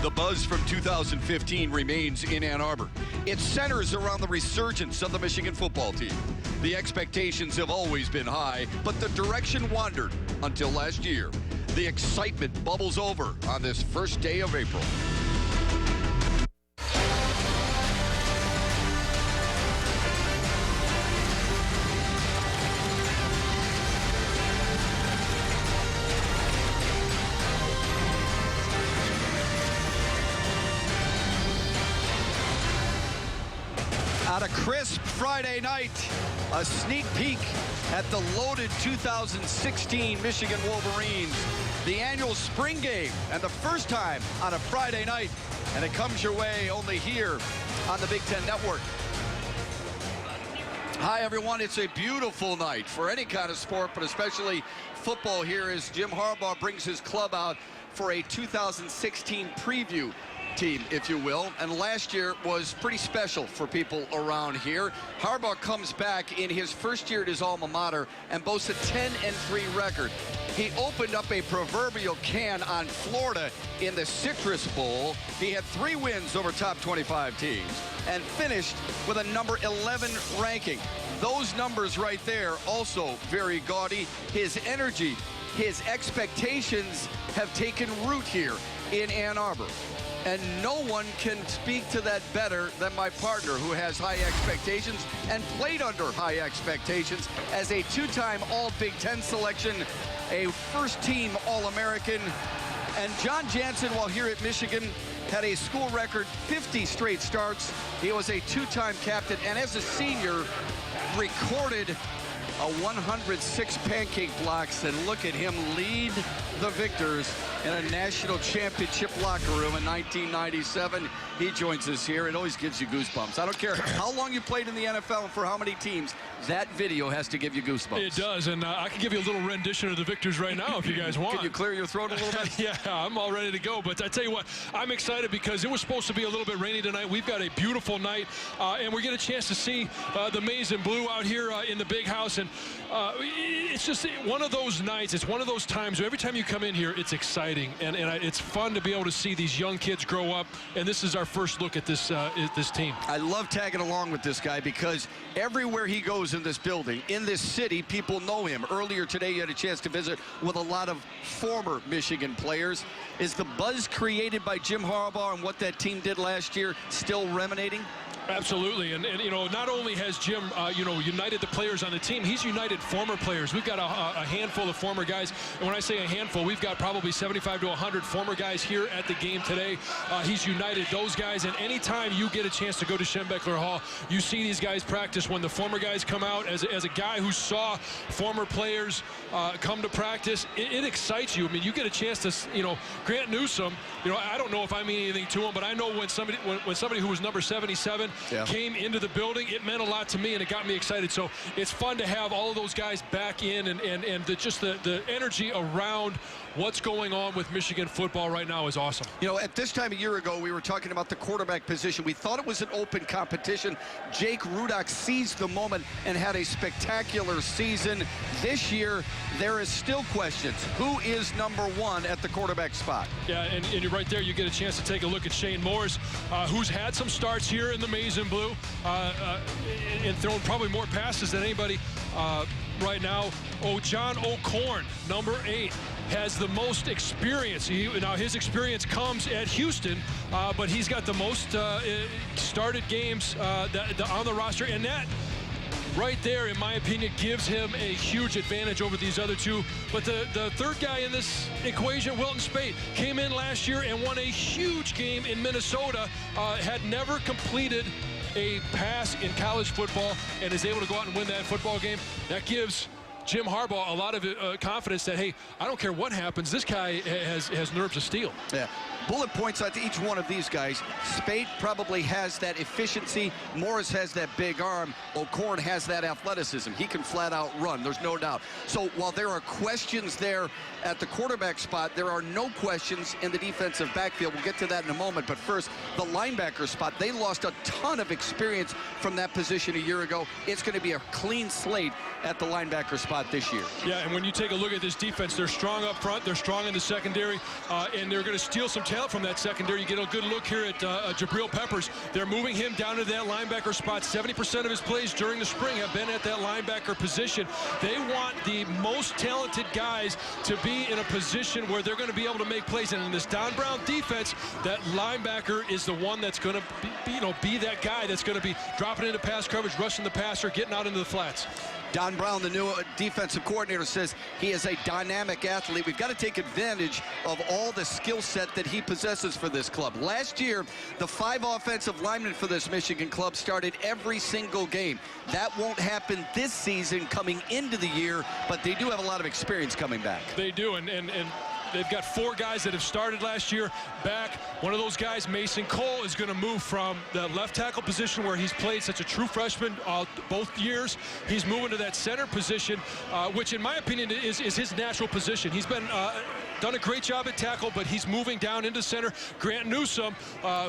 The buzz from 2015 remains in Ann Arbor. It centers around the resurgence of the Michigan football team. The expectations have always been high, but the direction wandered until last year. The excitement bubbles over on this first day of April. On a crisp Friday night, a sneak peek at the loaded 2016 Michigan Wolverines, the annual spring game, and the first time on a Friday night, and it comes your way only here on the Big Ten Network. Hi, everyone. It's a beautiful night for any kind of sport, but especially football here as Jim Harbaugh brings his club out for a 2016 preview team, if you will, and last year was pretty special for people around here. Harbaugh comes back in his first year at his alma mater and boasts a 10-3 record. He opened up a proverbial can on Florida in the Citrus Bowl. He had 3 wins over top 25 teams and finished with a number 11 ranking. Those numbers right there also very gaudy. His energy, his expectations have taken root here in Ann Arbor. And no one can speak to that better than my partner, who has high expectations and played under high expectations as a 2-time All-Big Ten selection, a first-team All-American. And John Jansen, while here at Michigan, had a school record 50 straight starts. He was a 2-time captain, and as a senior, recorded a 106 pancake blocks, and look at him lead the Victors in a national championship locker room in 1997. He joins us here. It always gives you goosebumps. I don't care how long you played in the NFL and for how many teams, that video has to give you goosebumps. It does, and I can give you a little rendition of the Victors right now if you guys want. Can you clear your throat a little bit? Yeah, I'm all ready to go. But I tell you what, I'm excited because it was supposed to be a little bit rainy tonight. We've got a beautiful night, and we get a chance to see the maize and blue out here in the big house. And it's just one of those nights. It's one of those times where every time you come in here, it's exciting, and it's fun to be able to see these young kids grow up. And this is our first look at this team. I love tagging along with this guy because everywhere he goes in this building, in this city, people know him. Earlier today, you had a chance to visit with a lot of former Michigan players. Is the buzz created by Jim Harbaugh and what that team did last year still ruminating? Absolutely, and you know, not only has Jim, united the players on the team, he's united former players. We've got a handful of former guys, and when I say a handful, we've got probably 75 to 100 former guys here at the game today. He's united those guys, and anytime you get a chance to go to Schembechler Hall, you see these guys practice. When the former guys come out, as a guy who saw former players come to practice, it excites you. I mean, you get a chance to, Grant Newsome, I don't know if I mean anything to him, but I know when somebody who was number 77 came into the building, it meant a lot to me, and it got me excited. So it's fun to have all of those guys back in, and just the energy around what's going on with Michigan football right now is awesome. At this time a year ago, we were talking about the quarterback position. We thought it was an open competition. Jake Rudock seized the moment and had a spectacular season. This year, there is still questions. Who is number 1 at the quarterback spot? Yeah, and you're right there. You get a chance to take a look at Shane Morris, who's had some starts here in the maize and blue, and thrown probably more passes than anybody right now. John O'Korn, number 8, has the most experience. Now his experience comes at Houston, but he's got the most started games on the roster, and that right there, in my opinion, gives him a huge advantage over these other two. But the third guy in this equation, Wilton Speight, came in last year and won a huge game in Minnesota, had never completed a pass in college football, and is able to go out and win that football game. That gives Jim Harbaugh a lot of confidence that, hey, I don't care what happens, this guy has nerves of steel. Yeah. Bullet points out to each one of these guys. Speight probably has that efficiency. Morris has that big arm. O'Korn has that athleticism. He can flat out run, there's no doubt. So while there are questions there at the quarterback spot, there are no questions in the defensive backfield. We'll get to that in a moment. But first, the linebacker spot. They lost a ton of experience from that position a year ago. It's going to be a clean slate at the linebacker spot. spot this year. Yeah, and when you take a look at this defense, they're strong up front, they're strong in the secondary, and they're going to steal some talent from that secondary. You get a good look here at Jabril Peppers. They're moving him down to that linebacker spot. 70% of his plays during the spring have been at that linebacker position. They want the most talented guys to be in a position where they're going to be able to make plays. And in this Don Brown defense, that linebacker is the one that's going to be that guy that's going to be dropping into pass coverage, rushing the passer, getting out into the flats. Don Brown, the new defensive coordinator, says he is a dynamic athlete. We've got to take advantage of all the skill set that he possesses for this club. Last year, the 5 offensive linemen for this Michigan club started every single game. That won't happen this season coming into the year, but they do have a lot of experience coming back. They do, and they've got 4 guys that have started last year back. One of those guys, Mason Cole, is going to move from the left tackle position where he's played such a true freshman both years. He's moving to that center position, which in my opinion is his natural position. He's been done a great job at tackle, but he's moving down into center. Grant Newsome,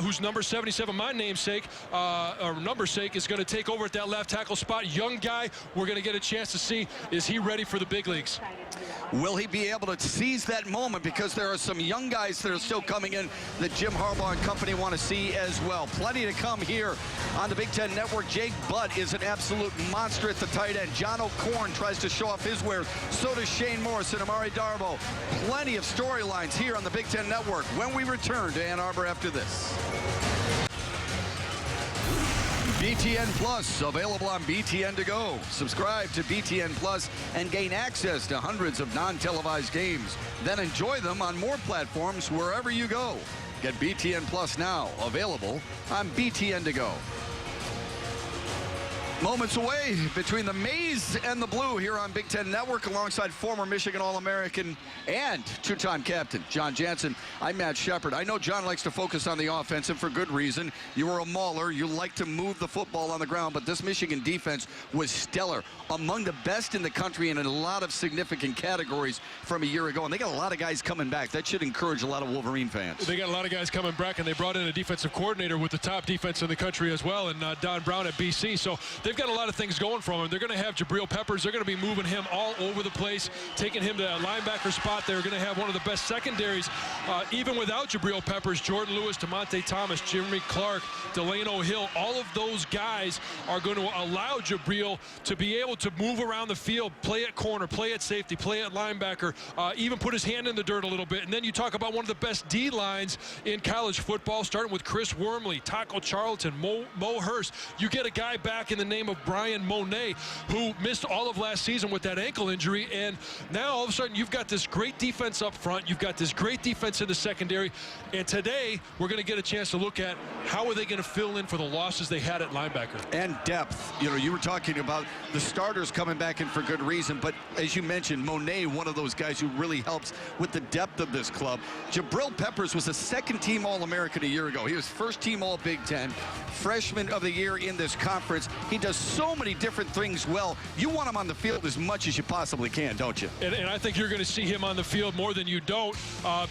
who's number 77, my namesake, or number sake, is going to take over at that left tackle spot. Young guy, we're going to get a chance to see, is he ready for the big leagues? Will he be able to seize that moment? Because there are some young guys that are still coming in that Jim Harbaugh and company want to see as well. Plenty to come here on the Big Ten Network. Jake Butt is an absolute monster at the tight end. John O'Korn tries to show off his wares. So does Shane Morris and Amari Darbo. Plenty of storylines here on the Big Ten Network when we return to Ann Arbor after this. BTN Plus, available on BTN to go. Subscribe to BTN Plus and gain access to hundreds of non-televised games. Then enjoy them on more platforms wherever you go. Get BTN Plus now, available on BTN to go. Moments away between the maize and the blue here on Big Ten Network, alongside former Michigan All-American and 2-time captain John Jansen. I'm Matt Shepard. I know John likes to focus on the offense, and for good reason. You were a mauler. You like to move the football on the ground, but this Michigan defense was stellar, among the best in the country and in a lot of significant categories from a year ago. And they got a lot of guys coming back. That should encourage a lot of Wolverine fans. They got a lot of guys coming back, and they brought in a defensive coordinator with the top defense in the country as well, and Don Brown at BC. So they've got a lot of things going for them. They're going to have Jabril Peppers. They're going to be moving him all over the place, taking him to a linebacker spot. They're going to have one of the best secondaries, even without Jabril Peppers. Jordan Lewis, DeMonte Thomas, Jeremy Clark, Delano Hill, all of those guys are going to allow Jabril to be able to move around the field, play at corner, play at safety, play at linebacker, even put his hand in the dirt a little bit. And then you talk about one of the best D lines in college football, starting with Chris Wormley, Taco Charlton, Mo Hurst. You get a guy back in the name of Brian Monet, who missed all of last season with that ankle injury, and now all of a sudden you've got this great defense up front, you've got this great defense in the secondary, and today we're going to get a chance to look at how are they going to fill in for the losses they had at linebacker. And depth. You know, you were talking about the starters coming back in for good reason, but as you mentioned, Monet, one of those guys who really helps with the depth of this club. Jabril Peppers was a second-team All-American a year ago. He was first-team All-Big Ten, freshman of the year in this conference. He does so many different things well. You want him on the field as much as you possibly can, don't you? And I think you're going to see him on the field more than you don't,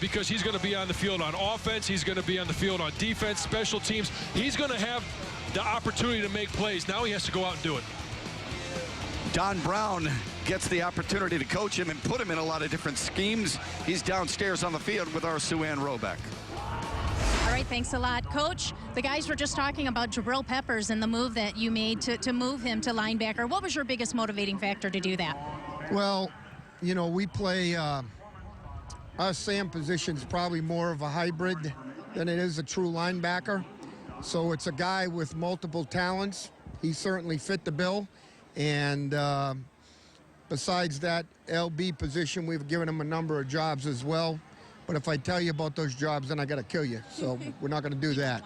because he's going to be on the field on offense. He's going to be on the field on defense, special teams. He's going to have the opportunity to make plays. Now he has to go out and do it. Don Brown gets the opportunity to coach him and put him in a lot of different schemes. He's downstairs on the field with our Sue-Ann Roebuck. All right, thanks a lot. Coach, the guys were just talking about Jabril Peppers and the move that you made to move him to linebacker. What was your biggest motivating factor to do that? Well, you know, we play our Sam position's probably more of a hybrid than it is a true linebacker. So it's a guy with multiple talents. He certainly fit the bill. And besides that LB position, we've given him a number of jobs as well. But if I tell you about those jobs, then I got to kill you. So we're not going to do that.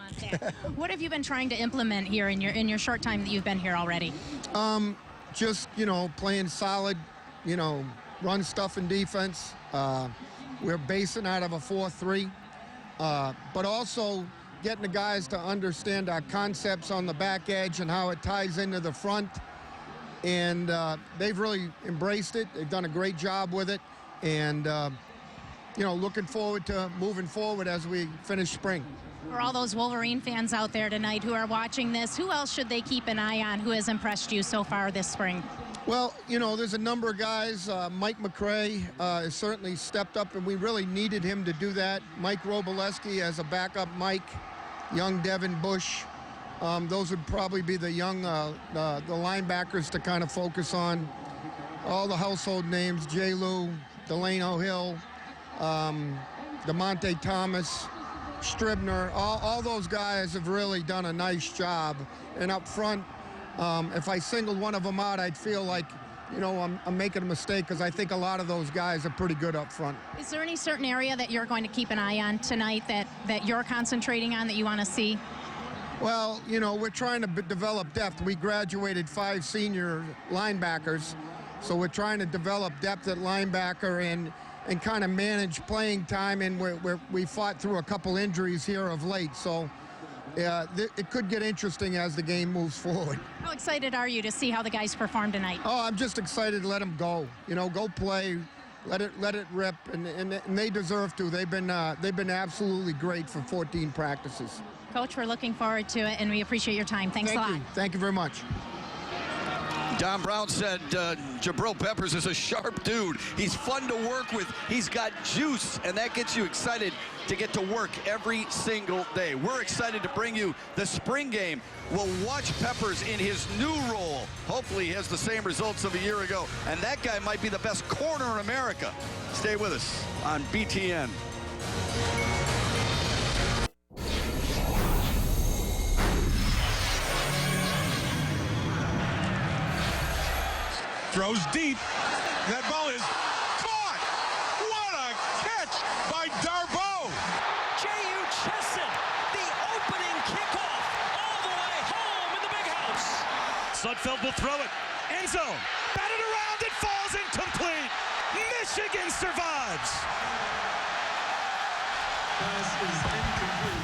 What have you been trying to implement here in your short time that you've been here already? Just, you know, playing solid, you know, run stuff in defense. We're basing out of a 4-3. But also getting the guys to understand our concepts on the back edge and how it ties into the front. And they've really embraced it. They've done a great job with it. And you know, looking forward to moving forward as we finish spring. For all those Wolverine fans out there tonight who are watching this, who else should they keep an eye on who has impressed you so far this spring? Well, you know, there's a number of guys. Mike McCray has certainly stepped up, and we really needed him to do that. Mike Roboleski as a backup Mike, young Devin Bush. Those would probably be the young the linebackers to kind of focus on. All the household names, J. Lou, Delano Hill, DeMonte Thomas, Stribner, all those guys have really done a nice job. And up front, if I singled one of them out, I'd feel like, you know, I'm making a mistake because I think a lot of those guys are pretty good up front. Is there any certain area that you're going to keep an eye on tonight that you're concentrating on that you want to see? Well, you know, we're trying to develop depth. We graduated 5 senior linebackers, so we're trying to develop depth at linebacker and kind of manage playing time, and we fought through a couple injuries here of late, so it could get interesting as the game moves forward. How excited are you to see how the guys perform tonight? Oh, I'm just excited to let them go. You know, go play, let it rip, and they deserve to. They've been absolutely great for 14 practices. Coach, we're looking forward to it, and we appreciate your time. Thanks a lot. Thank you very much. Don Brown said Jabril Peppers is a sharp dude. He's fun to work with. He's got juice, and that gets you excited to get to work every single day. We're excited to bring you the spring game. We'll watch Peppers in his new role. Hopefully he has the same results of a year ago. And that guy might be the best corner in America. Stay with us on BTN. Throws deep. That ball is caught. What a catch by Darboh. J.U. Chesson, the opening kickoff, all the way home in the big house. Sudfeld will throw it. End zone. Batted around. It falls incomplete. Michigan survives. Pass is incomplete.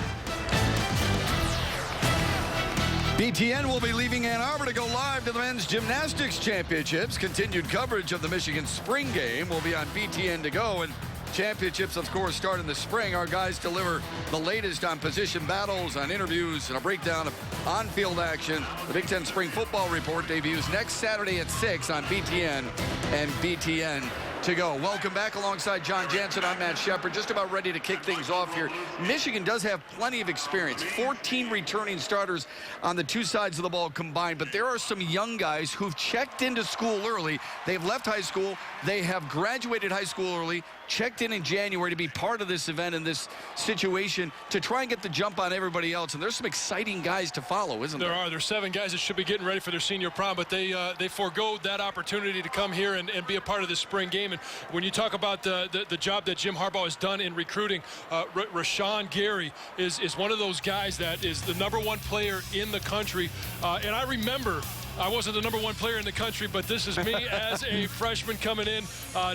BTN will be leaving Ann Arbor to go live to the men's gymnastics championships. Continued coverage of the Michigan spring game will be on BTN to go, and championships, of course, start in the spring. Our guys deliver the latest on position battles, on interviews, and a breakdown of on-field action. The Big Ten Spring Football Report debuts next Saturday at 6 on BTN and BTN to go. Welcome back alongside John Jansen. I'm Matt Shepard, just about ready to kick things off here. Michigan does have plenty of experience. 14 returning starters on the two sides of the ball combined, but there are some young guys who've checked into school early. They've left high school. They have graduated high school early, checked in January to be part of this event and this situation to try and get the jump on everybody else. And there's some exciting guys to follow, isn't there? There's 7 guys that should be getting ready for their senior prom, but they forego that opportunity to come here and be a part of this spring game. And when you talk about the job that Jim Harbaugh has done in recruiting, Rashawn Gary is one of those guys that is the #1 player in the country. And I remember, I wasn't the #1 player in the country, but this is me as a freshman coming in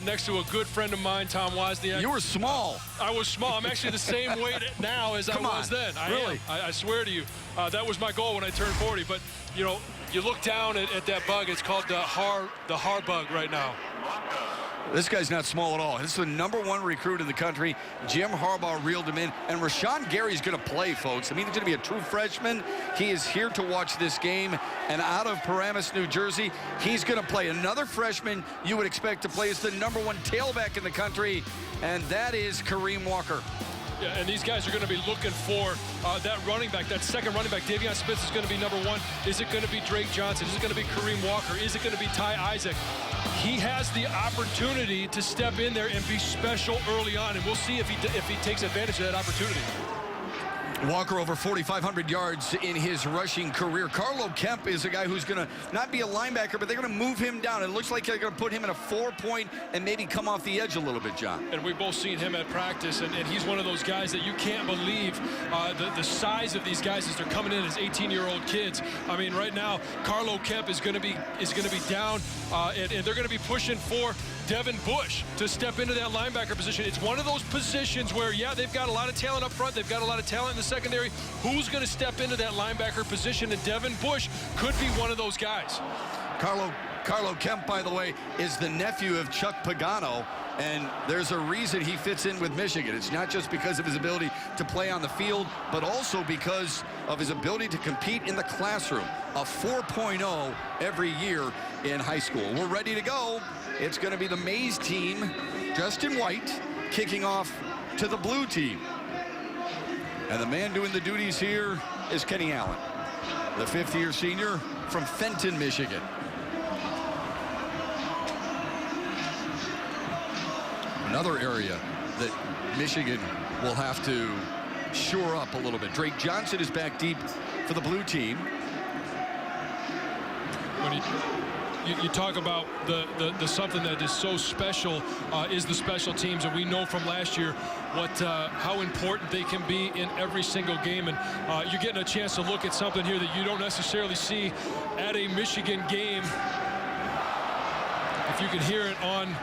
next to a good friend of mine, Tom Wozniak. You were small. I was small. I'm actually the same weight now as I was then. Really? I swear to you. That was my goal when I turned 40. But, you know, you look down at that bug. It's called the Har bug right now. This guy's not small at all. This is the #1 recruit in the country. Jim Harbaugh reeled him in. And Rashawn Gary's going to play, folks. I mean, he's going to be a true freshman. He is here to watch this game. And out of Paramus, New Jersey, he's going to play. Another freshman you would expect to play is the #1 tailback in the country, and that is Kareem Walker. Yeah, and these guys are going to be looking for that running back, that second running back. Davion Smith is going to be #1. Is it going to be Drake Johnson? Is it going to be Kareem Walker? Is it going to be Ty Isaac? He has the opportunity to step in there and be special early on, and we'll see if he takes advantage of that opportunity. Walker over 4,500 yards in his rushing career. Carlo Kemp is a guy who's going to not be a linebacker, but they're going to move him down. It looks like they're going to put him in a 4-point and maybe come off the edge a little bit, John. And we've both seen him at practice, and he's one of those guys that you can't believe the size of these guys as they're coming in as 18-year-old kids. I mean, right now, Carlo Kemp is going to be down, and they're going to be pushing for Devin Bush to step into that linebacker position. It's one of those positions where, yeah, they've got a lot of talent up front. They've got a lot of talent in the secondary. Who's going to step into that linebacker position? And Devin Bush could be one of those guys. Carlo Kemp, by the way, is the nephew of Chuck Pagano, And there's a reason he fits in with Michigan. It's not just because of his ability to play on the field, but also because of his ability to compete in the classroom. A 4.0 every year in high school. We're ready to go. It's going to be the Maize team, dressed in white, kicking off to the blue team. And the man doing the duties here is Kenny Allen, the fifth-year senior from Fenton, Michigan. Another area that Michigan will have to shore up a little bit. Drake Johnson is back deep for the blue team. When you talk about the something that is so special is the special teams, and we know from last year how important they can be in every single game. And you're getting a chance to look at something here that you don't necessarily see at a Michigan game. If you can hear it on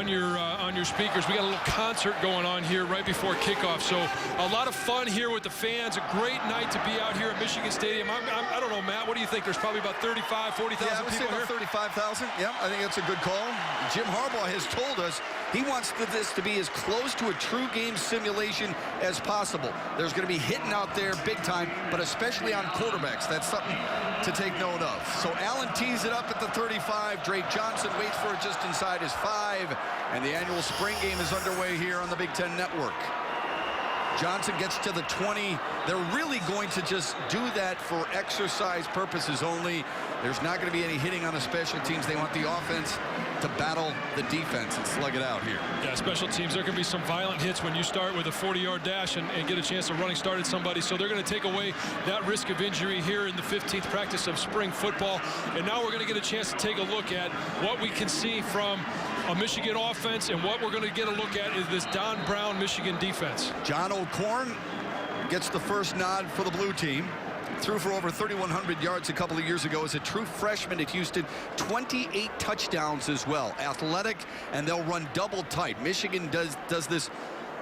your speakers, we got a little concert going on here right before kickoff. So a lot of fun here with the fans. A great night to be out here at Michigan Stadium. I don't know, Matt, what do you think? There's probably about 35, 40,000 people here. 35,000. Yeah, I think that's a good call. Jim Harbaugh has told us he wants this to be as close to a true game simulation as possible. There's going to be hitting out there big time, but especially on quarterbacks. That's something to take note of. So Allen tees it up at the 35. Drake Johnson waits for it just inside his 5. And the annual spring game is underway here on the Big Ten Network. Johnson gets to the 20. They're really going to just do that for exercise purposes only. There's not going to be any hitting on the special teams. They want the offense to battle the defense and slug it out here. Yeah, special teams, there can be some violent hits when you start with a 40-yard dash and get a chance of running start at somebody. So they're going to take away that risk of injury here in the 15th practice of spring football. And now we're going to get a chance to take a look at what we can see from a Michigan offense, and what we're going to get a look at is this Don Brown Michigan defense. John O'Korn gets the first nod for the blue team. Threw for over 3,100 yards a couple of years ago as a true freshman at Houston. 28 touchdowns as well. Athletic, and they'll run double tight. Michigan does this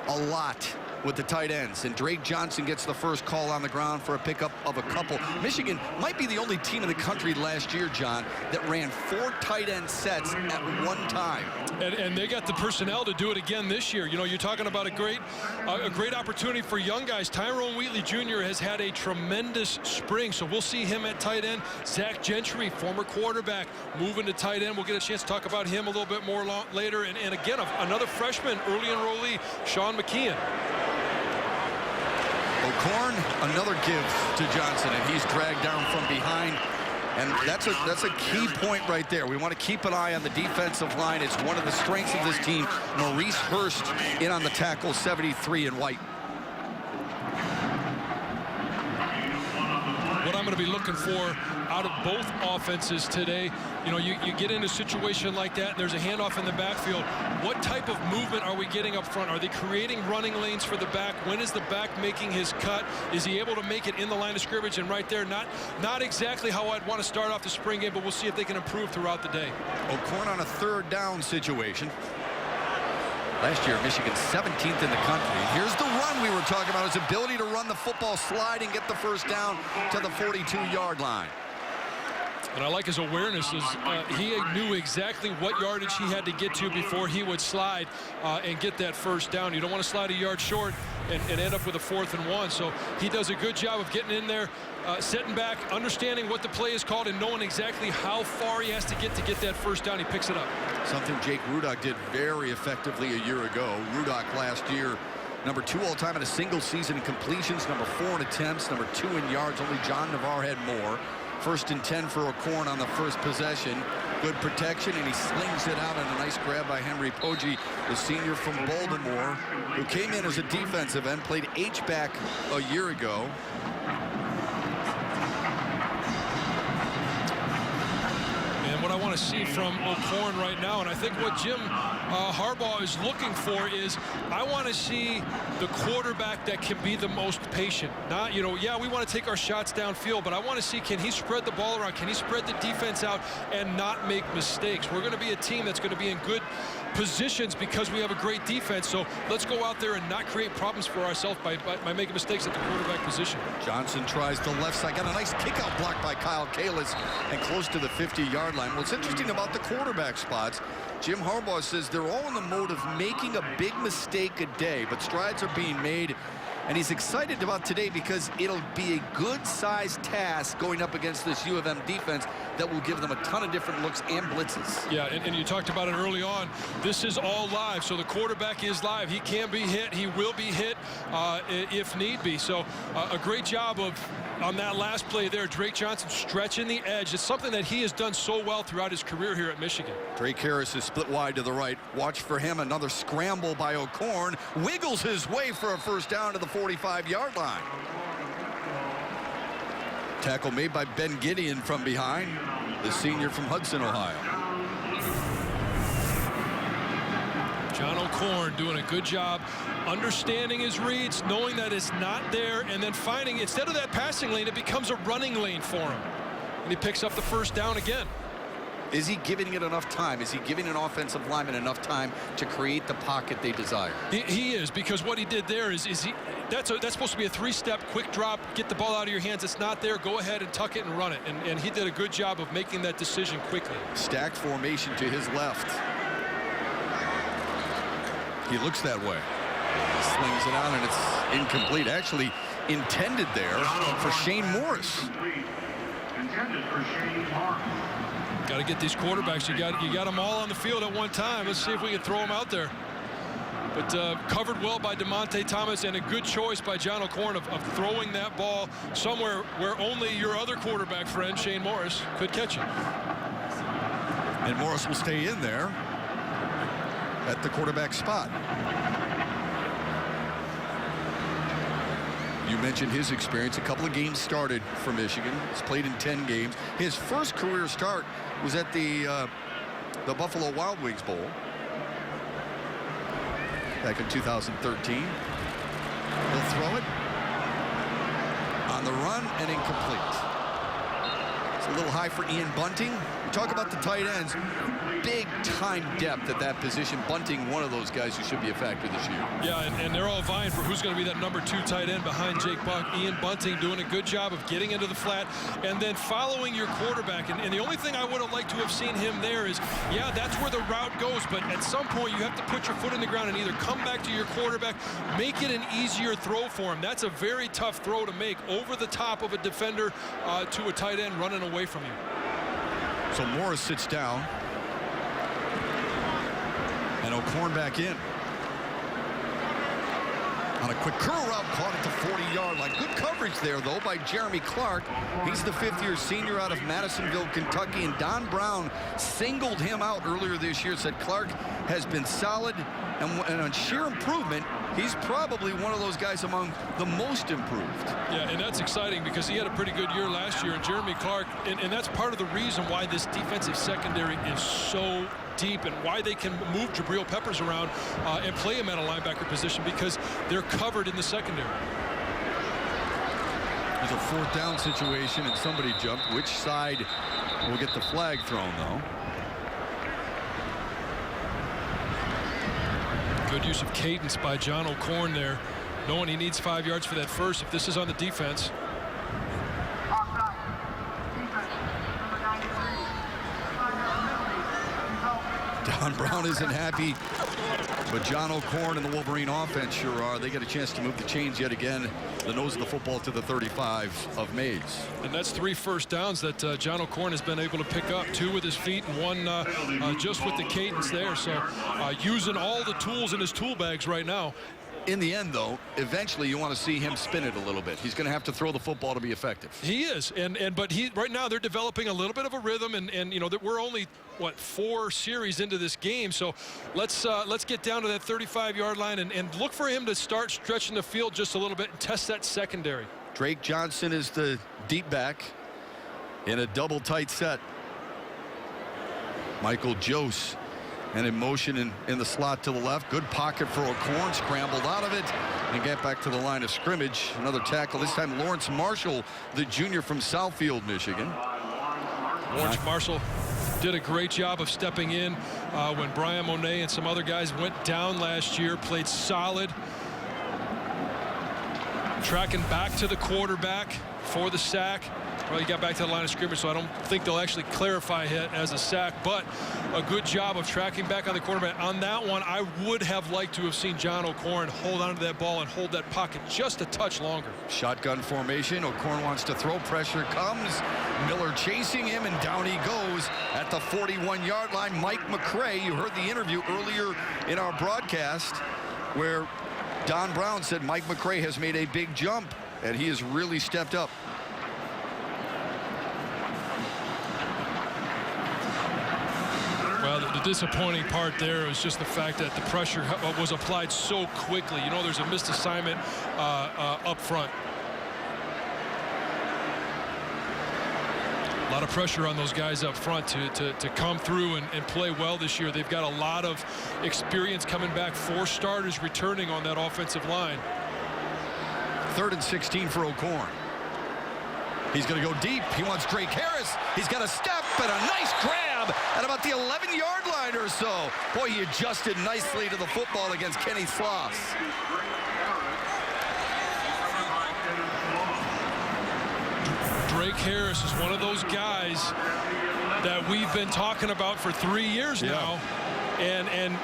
a lot with the tight ends, and Drake Johnson gets the first call on the ground for a pickup of a couple. Michigan might be the only team in the country last year, John, that ran 4 tight end sets at one time. And they got the personnel to do it again this year. You know, you're talking about a great opportunity for young guys. Tyrone Wheatley Jr. has had a tremendous spring, so we'll see him at tight end. Zach Gentry, former quarterback, moving to tight end. We'll get a chance to talk about him a little bit more later. And again, another freshman, early enrollee, Sean McKeon. O'Korn, another give to Johnson, and he's dragged down from behind. And that's a key point right there. We want to keep an eye on the defensive line. It's one of the strengths of this team. Maurice Hurst in on the tackle, 73 in white. What I'm going to be looking for out of both offenses today, you know, you get in a situation like that, and there's a handoff in the backfield. What type of movement are we getting up front? Are they creating running lanes for the back? When is the back making his cut? Is he able to make it in the line of scrimmage? And right there, not exactly how I'd want to start off the spring game, but we'll see if they can improve throughout the day. O'Korn on a third down situation. Last year, Michigan 17th in the country. Here's the run we were talking about, his ability to run the football, slide, and get the first down to the 42-yard line. And I like his awareness. He knew exactly what yardage he had to get to before he would slide and get that first down. You don't want to slide a yard short and end up with a 4th and 1. So he does a good job of getting in there, sitting back, understanding what the play is called, and knowing exactly how far he has to get that first down. He picks it up. Something Jake Rudock did very effectively a year ago. Rudock last year, number 2 all-time in a single season in completions, number 4 in attempts, number 2 in yards. Only John Navarre had more. 1st and 10 for O'Korn on the first possession. Good protection, and he slings it out, and a nice grab by Henry Poggi, the senior from Baltimore, who came in as a defensive end, played H-back a year ago. And what I want to see from O'Korn right now, and I think what Jim Harbaugh is looking for is, I want to see the quarterback that can be the most patient. Not, yeah, we want to take our shots downfield, but I want to see, can he spread the ball around? Can he spread the defense out and not make mistakes? We're going to be a team that's going to be in good positions because we have a great defense. So let's go out there and not create problems for ourselves by making mistakes at the quarterback position. Johnson tries the left side. Got a nice kick-out block by Kyle Kalis and close to the 50-yard line. What's interesting about the quarterback spots, Jim Harbaugh says they're all in the mode of making a big mistake a day, but strides are being made. And he's excited about today because it'll be a good-sized task going up against this U of M defense that will give them a ton of different looks and blitzes. Yeah, and you talked about it early on. This is all live, so the quarterback is live. He can be hit. He will be hit if need be. So a great job on that last play there. Drake Johnson stretching the edge. It's something that he has done so well throughout his career here at Michigan. Drake Harris is split wide to the right. Watch for him. Another scramble by O'Korn. Wiggles his way for a first down to the 45-yard line. Tackle made by Ben Gideon from behind, the senior from Hudson, Ohio. John O'Korn doing a good job understanding his reads, knowing that it's not there, and then finding, instead of that passing lane, it becomes a running lane for him. And he picks up the first down again. Is he giving it enough time? Is he giving an offensive lineman enough time to create the pocket they desire? He is, because what he did there is that's supposed to be a three-step quick drop, get the ball out of your hands. It's not there. Go ahead and tuck it and run it. And he did a good job of making that decision quickly. Stacked formation to his left. He looks that way. Slings it out, and it's incomplete. Actually intended there for Shane Morris. Intended for Shane Morris. Got to get these quarterbacks. You got them all on the field at one time. Let's see if we can throw them out there. But covered well by DeMonte Thomas, and a good choice by John O'Korn of throwing that ball somewhere where only your other quarterback friend, Shane Morris, could catch it. And Morris will stay in there at the quarterback spot. You mentioned his experience. A couple of games started for Michigan. He's played in 10 games. His first career start was at the Buffalo Wild Wings Bowl back in 2013. He'll throw it on the run and incomplete. It's a little high for Ian Bunting. We talk about the tight ends. Big time depth at that position. Bunting, one of those guys who should be a factor this year. Yeah, and they're all vying for who's going to be that number 2 tight end behind Jake Buck. Ian Bunting doing a good job of getting into the flat and then following your quarterback. And the only thing I would have liked to have seen him there is, yeah, that's where the route goes, but at some point you have to put your foot in the ground and either come back to your quarterback, make it an easier throw for him. That's a very tough throw to make over the top of a defender to a tight end running away from you. So Morris sits down. And O'Korn back in. On a quick curl route, caught at the 40-yard line. Good coverage there, though, by Jeremy Clark. He's the fifth-year senior out of Madisonville, Kentucky, and Don Brown singled him out earlier this year, said Clark has been solid, and on sheer improvement, he's probably one of those guys among the most improved. Yeah, and that's exciting because he had a pretty good year last year, and Jeremy Clark, and that's part of the reason why this defensive secondary is so deep and why they can move Jabril Peppers around and play him at a linebacker position, because they're covered in the secondary. There's a fourth down situation and somebody jumped. Which side will get the flag thrown, though? Good use of cadence by John O'Korn there, knowing he needs 5 yards for that first if this is on the defense. Don Brown isn't happy, but John O'Korn and the Wolverine offense sure are. They get a chance to move the chains yet again, the nose of the football to the 35 of Mays. And that's 3 first downs that John O'Korn has been able to pick up, 2 with his feet and 1 just with the cadence there. So using all the tools in his tool bags right now. In the end, though, eventually you want to see him spin it a little bit. He's going to have to throw the football to be effective. He is, but right now they're developing a little bit of a rhythm, and you know that we're only 4 series into this game, so let's get down to that 35-yard line and look for him to start stretching the field just a little bit and test that secondary. Drake Johnson is the deep back in a double tight set. Michael Jose And in motion in the slot to the left. Good pocket for O'Korn. Scrambled out of it and get back to the line of scrimmage. Another tackle. This time Lawrence Marshall, the junior from Southfield, Michigan. Lawrence Marshall did a great job of stepping in when Brian Monet and some other guys went down last year. Played solid. Tracking back to the quarterback for the sack. Probably got back to the line of scrimmage, so I don't think they'll actually clarify it as a sack, but a good job of tracking back on the quarterback. On that one, I would have liked to have seen John O'Korn hold onto that ball and hold that pocket just a touch longer. Shotgun formation. O'Korn wants to throw. Pressure comes. Miller chasing him, and down he goes at the 41-yard line. Mike McCray, you heard the interview earlier in our broadcast where Don Brown said Mike McCray has made a big jump, and he has really stepped up. Well, the disappointing part there is just the fact that the pressure was applied so quickly. You know, there's a missed assignment up front. A lot of pressure on those guys up front to come through and play well this year. They've got a lot of experience coming back. 4 starters returning on that offensive line. 3rd and 16 for O'Korn. He's going to go deep. He wants Drake Harris. He's got a step and a nice grab at about the 11-yard line or so. Boy, he adjusted nicely to the football against Kenny Sloss. Drake Harris is one of those guys that we've been talking about for 3 years now, and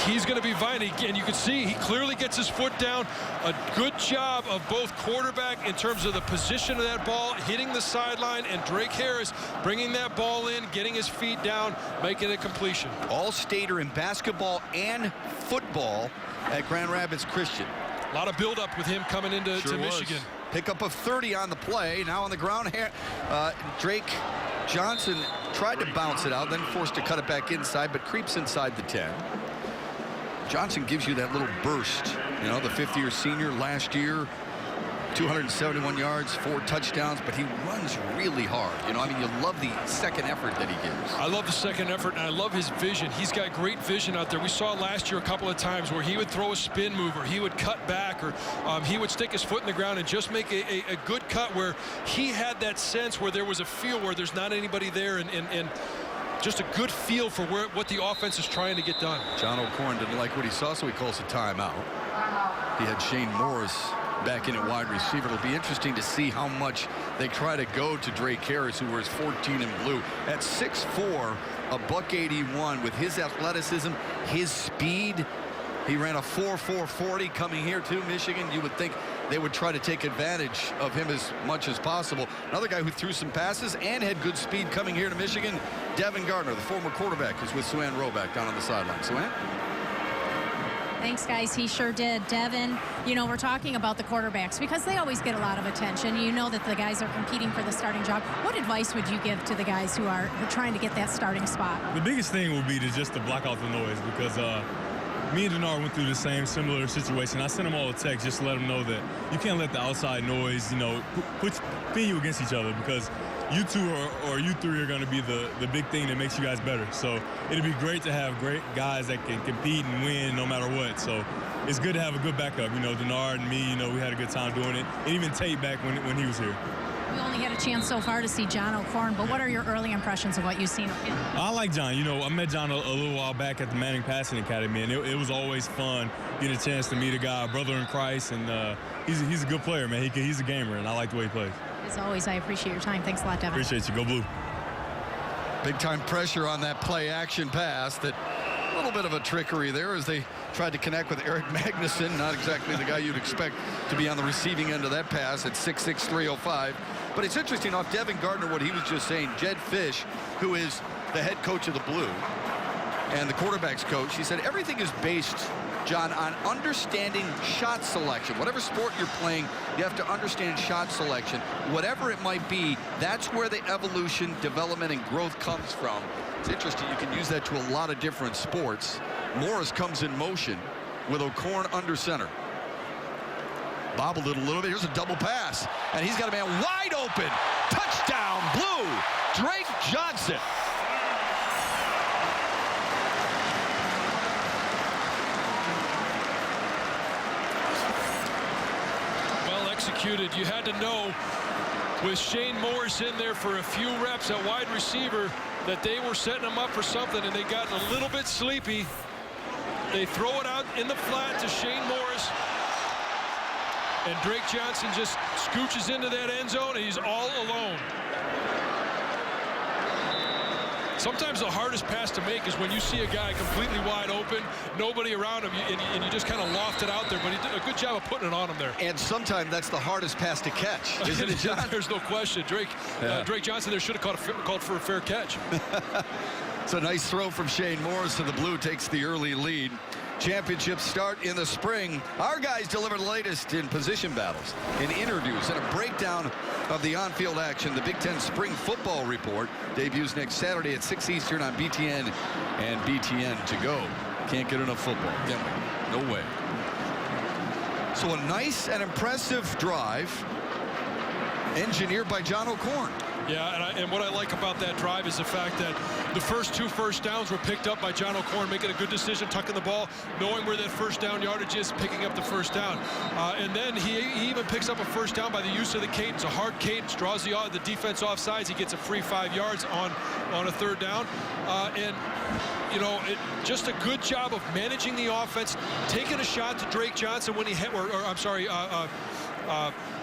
he's going to be vying, and you can see he clearly gets his foot down. A good job of both quarterback in terms of the position of that ball, hitting the sideline, and Drake Harris bringing that ball in, getting his feet down, making a completion. All-stater in basketball and football at Grand Rapids Christian. A lot of buildup with him coming into Michigan. Pickup of 30 on the play. Now on the ground here, Drake Johnson tried to bounce it out, then forced to cut it back inside, but creeps inside the 10. Johnson gives you that little burst. You know, the 5th-year senior last year, 271 yards, 4 touchdowns, but he runs really hard. You know, I mean, you love the second effort that he gives. I love the second effort, and I love his vision. He's got great vision out there. We saw last year a couple of times where he would throw a spin move, or he would cut back, or he would stick his foot in the ground and just make a good cut where he had that sense where there was a feel where there's not anybody there, and just a good feel for what the offense is trying to get done. John O'Korn didn't like what he saw, so he calls a timeout. He had Shane Morris back in at wide receiver. It'll be interesting to see how much they try to go to Drake Harris, who wears 14 in blue. At 6'4", a $181 with his athleticism, his speed. He ran a 4.440 coming here to Michigan. You would think they would try to take advantage of him as much as possible. Another guy who threw some passes and had good speed coming here to Michigan, Devin Gardner, the former quarterback, who's with Suann Roback down on the sideline. Suann? Thanks, guys. He sure did. Devin, you know, we're talking about the quarterbacks because they always get a lot of attention. You know that the guys are competing for the starting job. What advice would you give to the guys who are trying to get that starting spot? The biggest thing would be to block out the noise, because me and Denard went through the same similar situation. I sent them all a text just to let them know that you can't let the outside noise, you know, pin you against each other, because you two or you three are going to be the big thing that makes you guys better. So it'd be great to have great guys that can compete and win no matter what. So it's good to have a good backup. You know, Denard and me, you know, we had a good time doing it. And even Tate back when he was here. We only had a chance so far to see John O'Korn, but what are your early impressions of what you've seen of him? I like John. You know, I met John a little while back at the Manning Passing Academy, and it was always fun getting a chance to meet a guy, a brother in Christ, and he's a good player, man. He's a gamer, and I like the way he plays. As always, I appreciate your time. Thanks a lot, Devin. Appreciate you. Go Blue. Big time pressure on that play action pass. That a little bit of a trickery there as they tried to connect with Eric Magnuson. Not exactly the guy you'd expect to be on the receiving end of that pass at 6'6", 305. But it's interesting off Devin Gardner, what he was just saying. Jed Fish, who is the head coach of the Blue and the quarterback's coach, he said everything is based, John, on understanding shot selection. Whatever sport you're playing, you have to understand shot selection. Whatever it might be, that's where the evolution, development, and growth comes from. It's interesting. You can use that to a lot of different sports. Morris comes in motion with O'Korn under center. Bobbled it a little bit. Here's a double pass. And he's got a man wide open. Touchdown, Blue. Drake Johnson. executed. You had to know with Shane Morris in there for a few reps at wide receiver that they were setting him up for something, and they got a little bit sleepy. They throw it out in the flat to Shane Morris, and Drake Johnson just scooches into that end zone, and he's all alone. Sometimes the hardest pass to make is when you see a guy completely wide open, nobody around him, and you just kind of loft it out there, but he did a good job of putting it on him there. And sometimes that's the hardest pass to catch, isn't it, John? There's no question. Drake Johnson there should have called for a fair catch. It's a nice throw from Shane Morris, and the Blue takes the early lead. Championships start in the spring. Our guys deliver the latest in position battles, in interviews, and a breakdown of the on-field action. The Big Ten Spring Football Report debuts next Saturday at 6 Eastern on BTN and BTN to go. Can't get enough football, can we? No way. So a nice and impressive drive engineered by John O'Korn. Yeah, and what I like about that drive is the fact that the first 2 first downs were picked up by John O'Korn, making a good decision, tucking the ball, knowing where that first down yardage is, picking up the first down. And then he even picks up a first down by the use of the cadence, a hard cadence, draws the defense off sides. He gets a free 5 yards on a third down. And, you know, just a good job of managing the offense, taking a shot to Drake Johnson when he hit,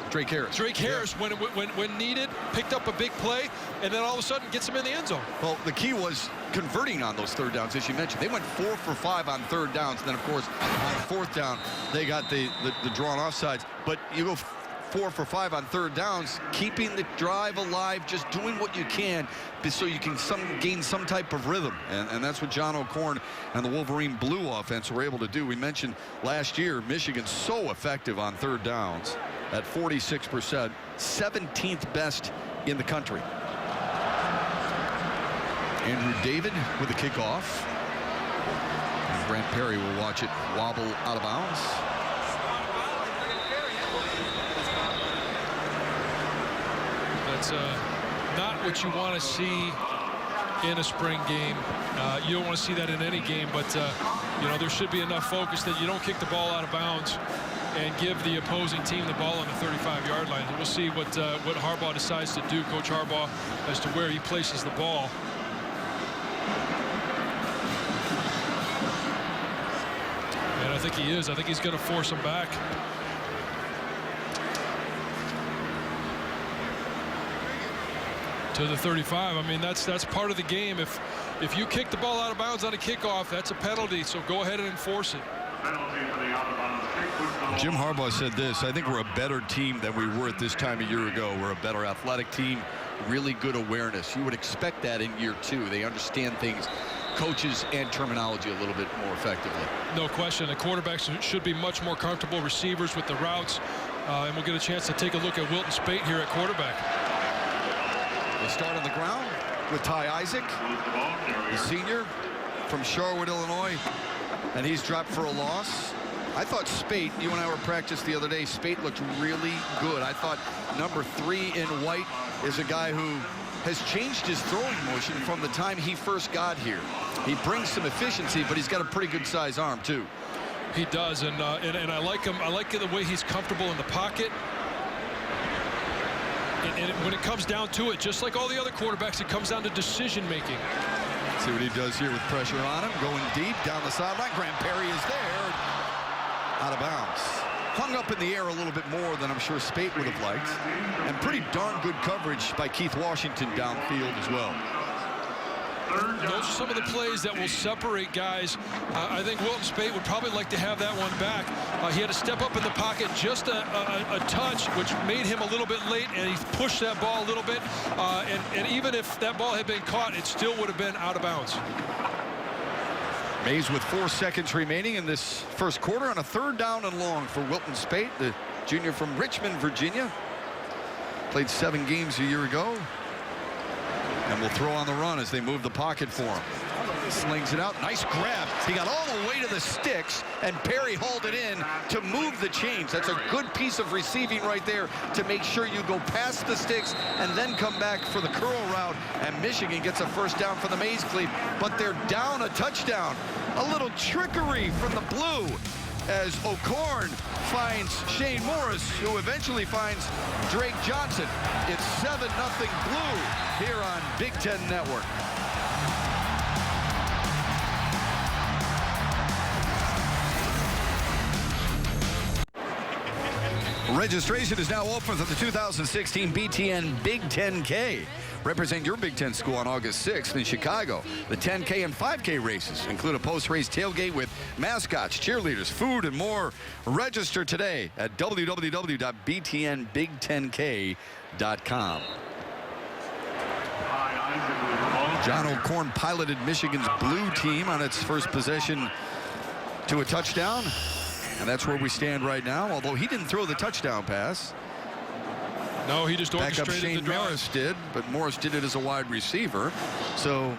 Drake Harris. Drake Harris, yeah. when needed, picked up a big play, and then all of a sudden gets him in the end zone. Well, the key was converting on those third downs, as you mentioned. They went 4 for 5 on third downs, and then, of course, on fourth down, they got the drawn offsides. But you go 4 for 5 on third downs, keeping the drive alive, just doing what you can so you can gain some type of rhythm. And that's what John O'Korn and the Wolverine Blue offense were able to do. We mentioned last year, Michigan so effective on third downs at 46%, 17th best in the country. Andrew David with the kickoff. And Grant Perry will watch it wobble out of bounds. That's not what you want to see in a spring game. You don't want to see that in any game, but you know, there should be enough focus that you don't kick the ball out of bounds and give the opposing team the ball on the 35-yard line. We'll see what Harbaugh decides to do, Coach Harbaugh, as to where he places the ball. And I think he is. I think he's going to force him back. To the 35. I mean, that's part of the game. If you kick the ball out of bounds on a kickoff, that's a penalty, so go ahead and enforce it. Jim Harbaugh said this: I think we're a better team than we were at this time a year ago. We're a better athletic team, really good awareness. You would expect that in year 2. They understand things, coaches and terminology, a little bit more effectively. No question. The quarterbacks should be much more comfortable, receivers with the routes, and we'll get a chance to take a look at Wilton Speight here at quarterback. They start on the ground with Ty Isaac, the senior from Charlotte, Illinois, and he's dropped for a loss. I thought Speight, you and I were practice the other day, Speight looked really good. I thought number 3 in white is a guy who has changed his throwing motion from the time he first got here. He brings some efficiency, but he's got a pretty good size arm too. He does, and I like him. I like the way he's comfortable in the pocket. And when it comes down to it, just like all the other quarterbacks, it comes down to decision making. See what he does here with pressure on him, going deep down the sideline. Grant Perry is there, out of bounds. Hung up in the air a little bit more than I'm sure Speight would have liked, and pretty darn good coverage by Keith Washington downfield as well. Those are some of the plays that will separate guys. I think Wilton Speight would probably like to have that one back. He had to step up in the pocket just a touch, which made him a little bit late, and he pushed that ball a little bit. And even if that ball had been caught, it still would have been out of bounds. Mays with 4 seconds remaining in this first quarter on a third down and long for Wilton Speight, the junior from Richmond, Virginia. Played 7 games a year ago. And will throw on the run as they move the pocket for him. Slings it out. Nice grab. He got all the way to the sticks, and Perry hauled it in to move the chains. That's a good piece of receiving right there to make sure you go past the sticks and then come back for the curl route. And Michigan gets a first down for the Maize Cleat, but they're down a touchdown. A little trickery from the Blue. as O'Korn finds Shane Morris, who eventually finds Drake Johnson. It's 7-0 Blue here on Big Ten Network. Registration is now open for the 2016 BTN Big 10K. Represent your Big Ten school on August 6th in Chicago. The 10K and 5K races include a post-race tailgate with mascots, cheerleaders, food, and more. Register today at www.btnbig10k.com. John O'Korn piloted Michigan's blue team on its first possession to a touchdown. And that's where we stand right now, although he didn't throw the touchdown pass. No, he just orchestrated Backup Shane the drive. Morris did, but Morris did it as a wide receiver. So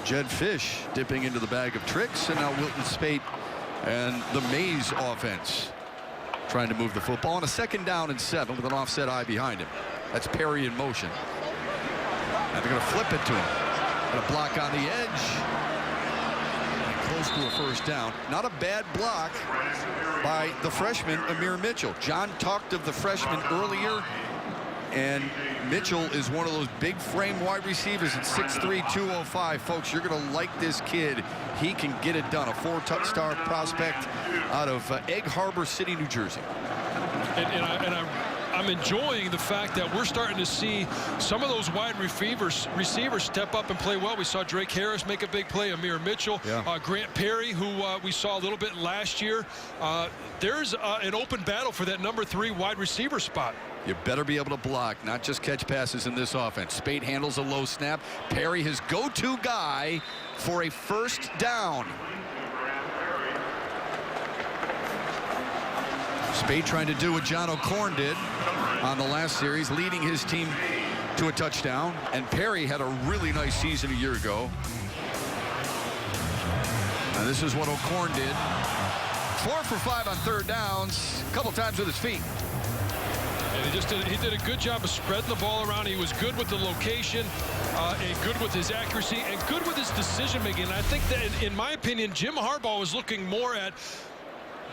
Jedd Fisch dipping into the bag of tricks, and now Wilton Speight and the Mays offense trying to move the football on a 2nd down and 7 with an offset eye behind him. That's Perry in motion. And they're going to flip it to him. And a block on the edge. Close to a 1st down. Not a bad block by the freshman, Amir Mitchell. John talked of the freshman earlier, and Mitchell is one of those big frame wide receivers at 6'3", 205. Folks, you're going to like this kid. He can get it done. A 4-star prospect out of Egg Harbor City, New Jersey. I'm enjoying the fact that we're starting to see some of those wide receivers step up and play well. We saw Drake Harris make a big play, Amir Mitchell, Grant Perry, who we saw a little bit last year. There's an open battle for that number 3 wide receiver spot. You better be able to block, not just catch passes in this offense. Speight handles a low snap. Perry, his go-to guy for a 1st down. Speight trying to do what John O'Korn did on the last series, leading his team to a touchdown. And Perry had a really nice season a year ago. And this is what O'Korn did. 4 for 5 on 3rd downs, a couple times with his feet. And he did a good job of spreading the ball around. He was good with the location, and good with his accuracy, and good with his decision making. And I think that, in my opinion, Jim Harbaugh was looking more at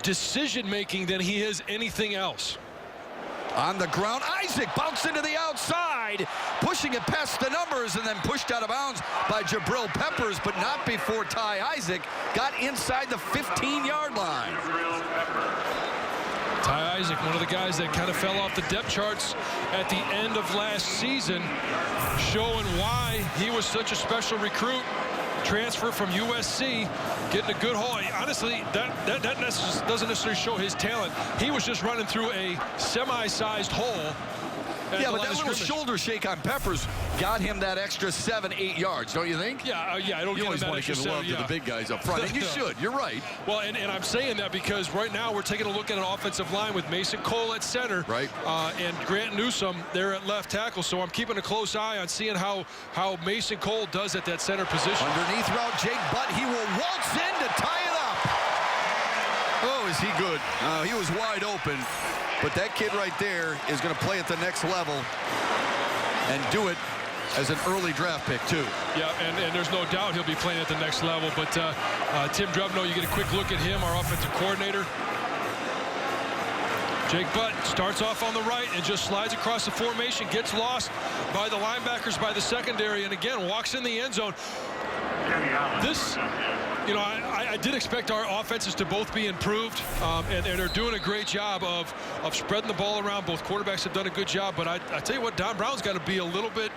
decision making than he is anything else. On the ground, Isaac bounced into the outside, pushing it past the numbers, and then pushed out of bounds by Jabril Peppers, but not before Ty Isaac got inside the 15-yard line. Ty Isaac, one of the guys that kind of fell off the depth charts at the end of last season, showing why he was such a special recruit. Transfer from USC, getting a good haul. Honestly, that doesn't necessarily show his talent. He was just running through a semi-sized hole. Yeah, but that little shoulder shake on Peppers got him that extra 7-8 yards, don't you think? Yeah, I don't you get always him that want to extra give love 7, to the big guys up front, and you should. You're right. Well, and I'm saying that because right now we're taking a look at an offensive line with Mason Cole at center, right, and Grant Newsome there at left tackle. So I'm keeping a close eye on seeing how Mason Cole does at that center position. Underneath route, Jake Butt, he will waltz in to tie it up. Oh, is he good? He was wide open, but that kid right there is going to play at the next level and do it as an early draft pick, too. Yeah, and there's no doubt he'll be playing at the next level. But Tim Drevno, you get a quick look at him, our offensive coordinator. Jake Butt starts off on the right and just slides across the formation, gets lost by the linebackers, by the secondary, and again, walks in the end zone. This, you know, I did expect our offenses to both be improved, and they're doing a great job of spreading the ball around. Both quarterbacks have done a good job, but I tell you what, Don Brown's got to be a little bit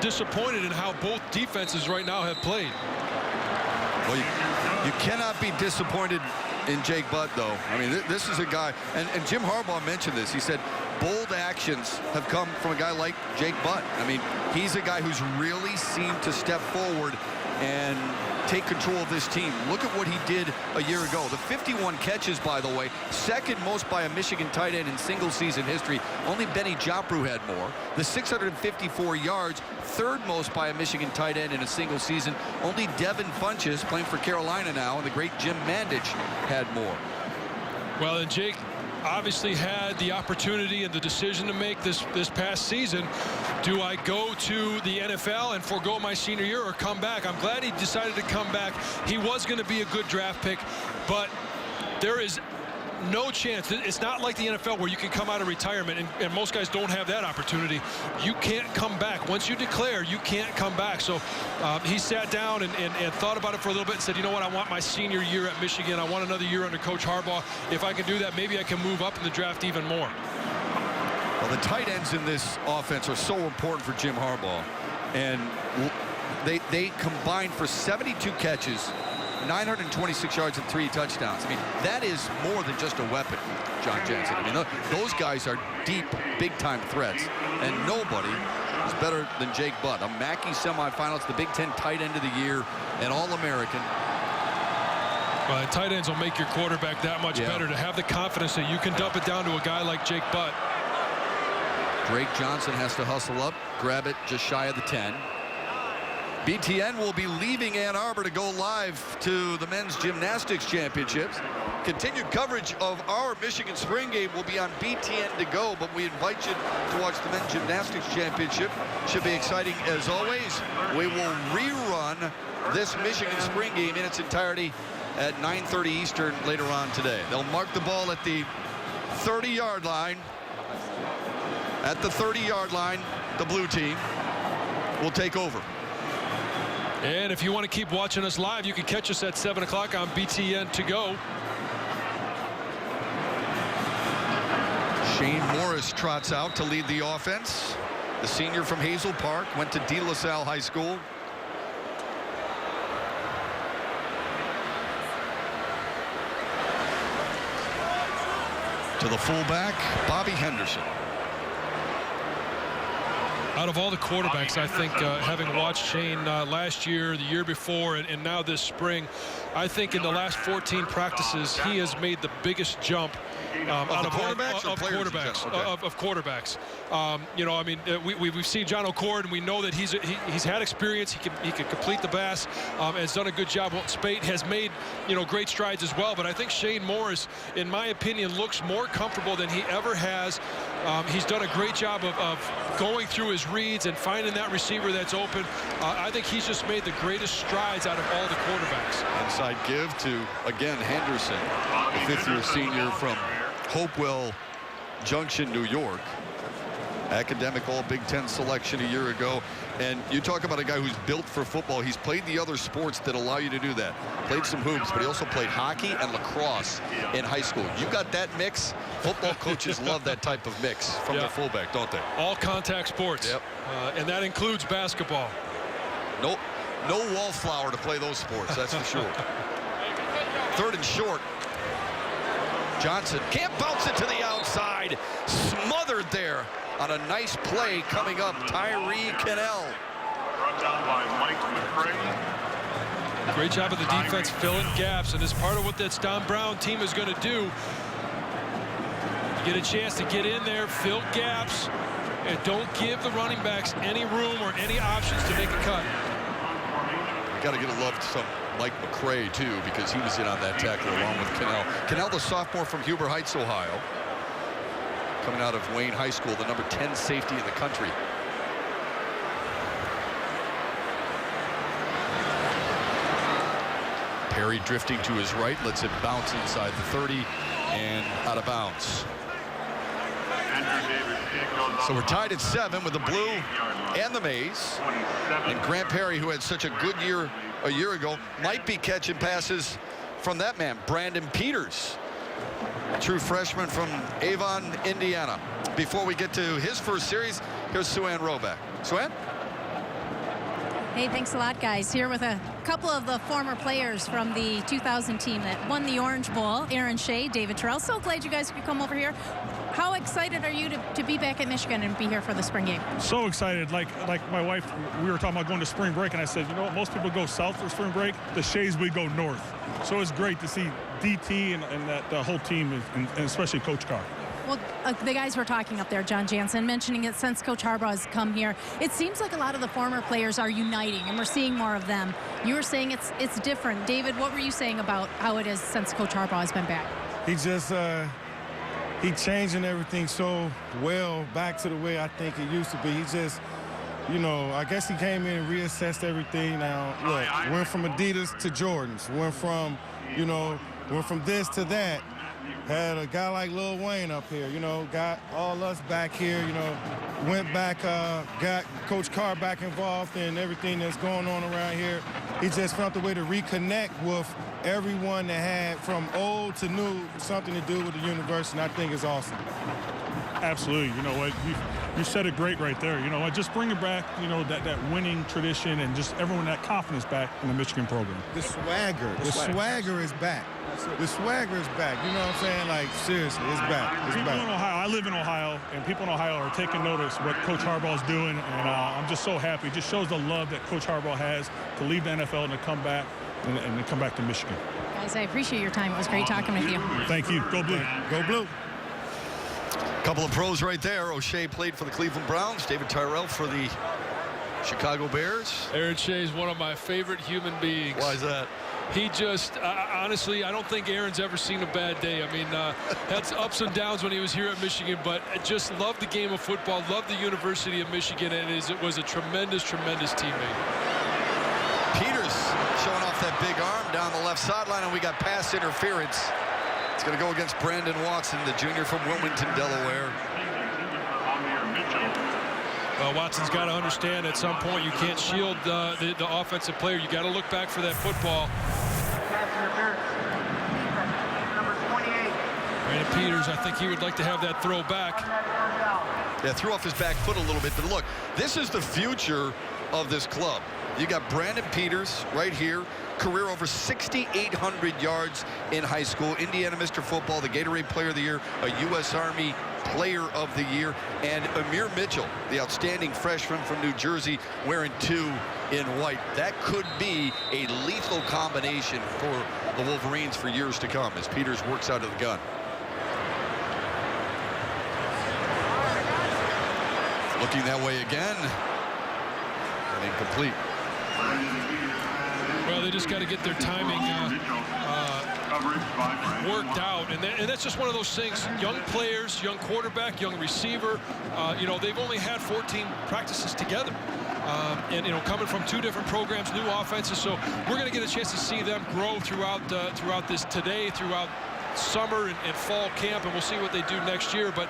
disappointed in how both defenses right now have played. Well, you cannot be disappointed in Jake Butt, though. I mean, this is a guy, and Jim Harbaugh mentioned this. He said bold actions have come from a guy like Jake Butt. I mean, he's a guy who's really seemed to step forward and take control of this team. Look at what he did a year ago. The 51 catches, by the way, second most by a Michigan tight end in single season history. Only Benny Joppru had more. The 654 yards, third most by a Michigan tight end in a single season. Only Devin Funchess, playing for Carolina now, and the great Jim Mandich had more. Well, and Jake obviously had the opportunity and the decision to make this past season. Do I go to the NFL and forego my senior year or come back? I'm glad he decided to come back. He was going to be a good draft pick, but there is no chance. It's not like the NFL where you can come out of retirement, and most guys don't have that opportunity. You can't come back. Once you declare, you can't come back. So he sat down and thought about it for a little bit and said, you know what, I want my senior year at Michigan. I want another year under Coach Harbaugh. If I can do that, maybe I can move up in the draft even more. Well, the tight ends in this offense are so important for Jim Harbaugh. And they combined for 72 catches, 926 yards and 3 touchdowns. I mean, that is more than just a weapon, John Jensen. I mean, those guys are deep, big-time threats. And nobody is better than Jake Butt. A Mackey semifinals, the Big Ten tight end of the year, an All-American. Well, tight ends will make your quarterback that much better, to have the confidence that you can dump it down to a guy like Jake Butt. Drake Johnson has to hustle up, grab it just shy of the 10. BTN will be leaving Ann Arbor to go live to the men's gymnastics championships. Continued coverage of our Michigan spring game will be on BTN to go, but we invite you to watch the men's gymnastics championship. Should be exciting as always. We will rerun this Michigan spring game in its entirety at 9:30 Eastern later on today. They'll mark the ball at the 30-yard line. At the 30-yard line, the blue team will take over. And if you want to keep watching us live, you can catch us at 7 o'clock on BTN to go. Shane Morris trots out to lead the offense. The senior from Hazel Park, went to De La Salle High School. To the fullback, Bobby Henderson. Out of all the quarterbacks, I think, having watched Shane last year, the year before, and now this spring, I think in the last 14 practices, he has made the biggest jump out of quarterbacks. You know, I mean, we've seen John O'Cord, and we know that he's had experience. He can complete the pass. Has done a good job. Well, Spate has made, you know, great strides as well. But I think Shane Morris, in my opinion, looks more comfortable than he ever has. He's done a great job of going through his reads and finding that receiver that's open. I think he's just made the greatest strides out of all the quarterbacks. Inside give to, again, Henderson, the fifth-year senior from Hopewell Junction, New York. Academic All-Big Ten selection a year ago. And you talk about a guy who's built for football. He's played the other sports that allow you to do that. Played some hoops, but he also played hockey and lacrosse in high school. You got that mix? Football coaches love that type of mix from their fullback, don't they? All contact sports. Yep. And that includes basketball. No wallflower to play those sports, that's for sure. Third and short. Johnson can't bounce it to the outside. Smothered there on a nice play coming up. Tyree Cannell. Brought down by Mike McCray. Great job of the defense filling gaps, and as part of what that Don Brown team is going to do, you get a chance to get in there, fill gaps, and don't give the running backs any room or any options to make a cut. Got to get a love to some Mike McCray, too, because he was in on that tackle along with Cannell. Cannell, the sophomore from Huber Heights, Ohio. Coming out of Wayne High School, the number 10 safety in the country. Perry drifting to his right, lets it bounce inside the 30 and out of bounds. So we're tied at 7 with the Blue and the Maize. And Grant Perry, who had such a good year a year ago, might be catching passes from that man, Brandon Peters. True freshman from Avon, Indiana. Before we get to his first series, here's Sue-Ann Roback. Sue-Ann? Hey, thanks a lot, guys. Here with a couple of the former players from the 2000 team that won the Orange Bowl. Aaron Shea, David Terrell. So glad you guys could come over here. How excited are you to be back at Michigan and be here for the spring game? So excited. Like my wife, we were talking about going to spring break, and I said, you know what, most people go south for spring break. The Shays, we go north. So it's great to see DT and that the whole team, and especially Coach Carr. Well, the guys were talking up there, John Jansen, mentioning it since Coach Harbaugh has come here. It seems like a lot of the former players are uniting, and we're seeing more of them. You were saying it's different. David, what were you saying about how it is since Coach Harbaugh has been back? He just he changing everything so well back to the way I think it used to be. He just, you know, I guess he came in and reassessed everything. Now, look, went from Adidas to Jordans, went from this to that. had a guy like Lil Wayne up here, you know, got all us back here, you know, went back, got Coach Carr back involved in everything that's going on around here. He just found a way to reconnect with everyone that had, from old to new, something to do with the university, and I think it's awesome. Absolutely. You know what? You said it great right there. You know what? Just bringing back, you know, that winning tradition and just everyone that confidence back in the Michigan program. The swagger is back. The swagger is back. You know what I'm saying? Like, seriously, it's back. It's People back. in Ohio, I live in Ohio, and people in Ohio are taking notice what Coach Harbaugh is doing, and I'm just so happy. It just shows the love that Coach Harbaugh has to leave the NFL and to come back and to come back to Michigan. Guys, I appreciate your time. It was great talking with you. Thank you. Go Blue. Go Blue. Couple of pros right there. O'Shea played for the Cleveland Browns. David Tyrell for the Chicago Bears. Aaron Shea is one of my favorite human beings. Why is that? He just, honestly, I don't think Aaron's ever seen a bad day. I mean, had ups and downs when he was here at Michigan, but I just loved the game of football, loved the University of Michigan, and it was a tremendous, tremendous teammate. Peters showing off that big arm down the left sideline, and we got pass interference. It's going to go against Brandon Watson, the junior from Wilmington, Delaware. Well, Watson's got to understand at some point you can't shield the offensive player. You got to look back for that football. Brandon Peters, I think he would like to have that throw back. Yeah, threw off his back foot a little bit. But look, this is the future of this club. You got Brandon Peters right here, career over 6,800 yards in high school, Indiana Mr. Football, the Gatorade Player of the Year, a U.S. Army Player of the Year, and Amir Mitchell, the outstanding freshman from New Jersey, wearing 2 in white. That could be a lethal combination for the Wolverines for years to come as Peters works out of the gun. Looking that way again, and incomplete. Well, they just got to get their timing worked out, and that's just one of those things. Young players, young quarterback, young receiver, you know, they've only had 14 practices together, and you know, coming from 2 different programs, new offenses. So we're going to get a chance to see them grow throughout throughout summer and fall camp, and we'll see what they do next year. But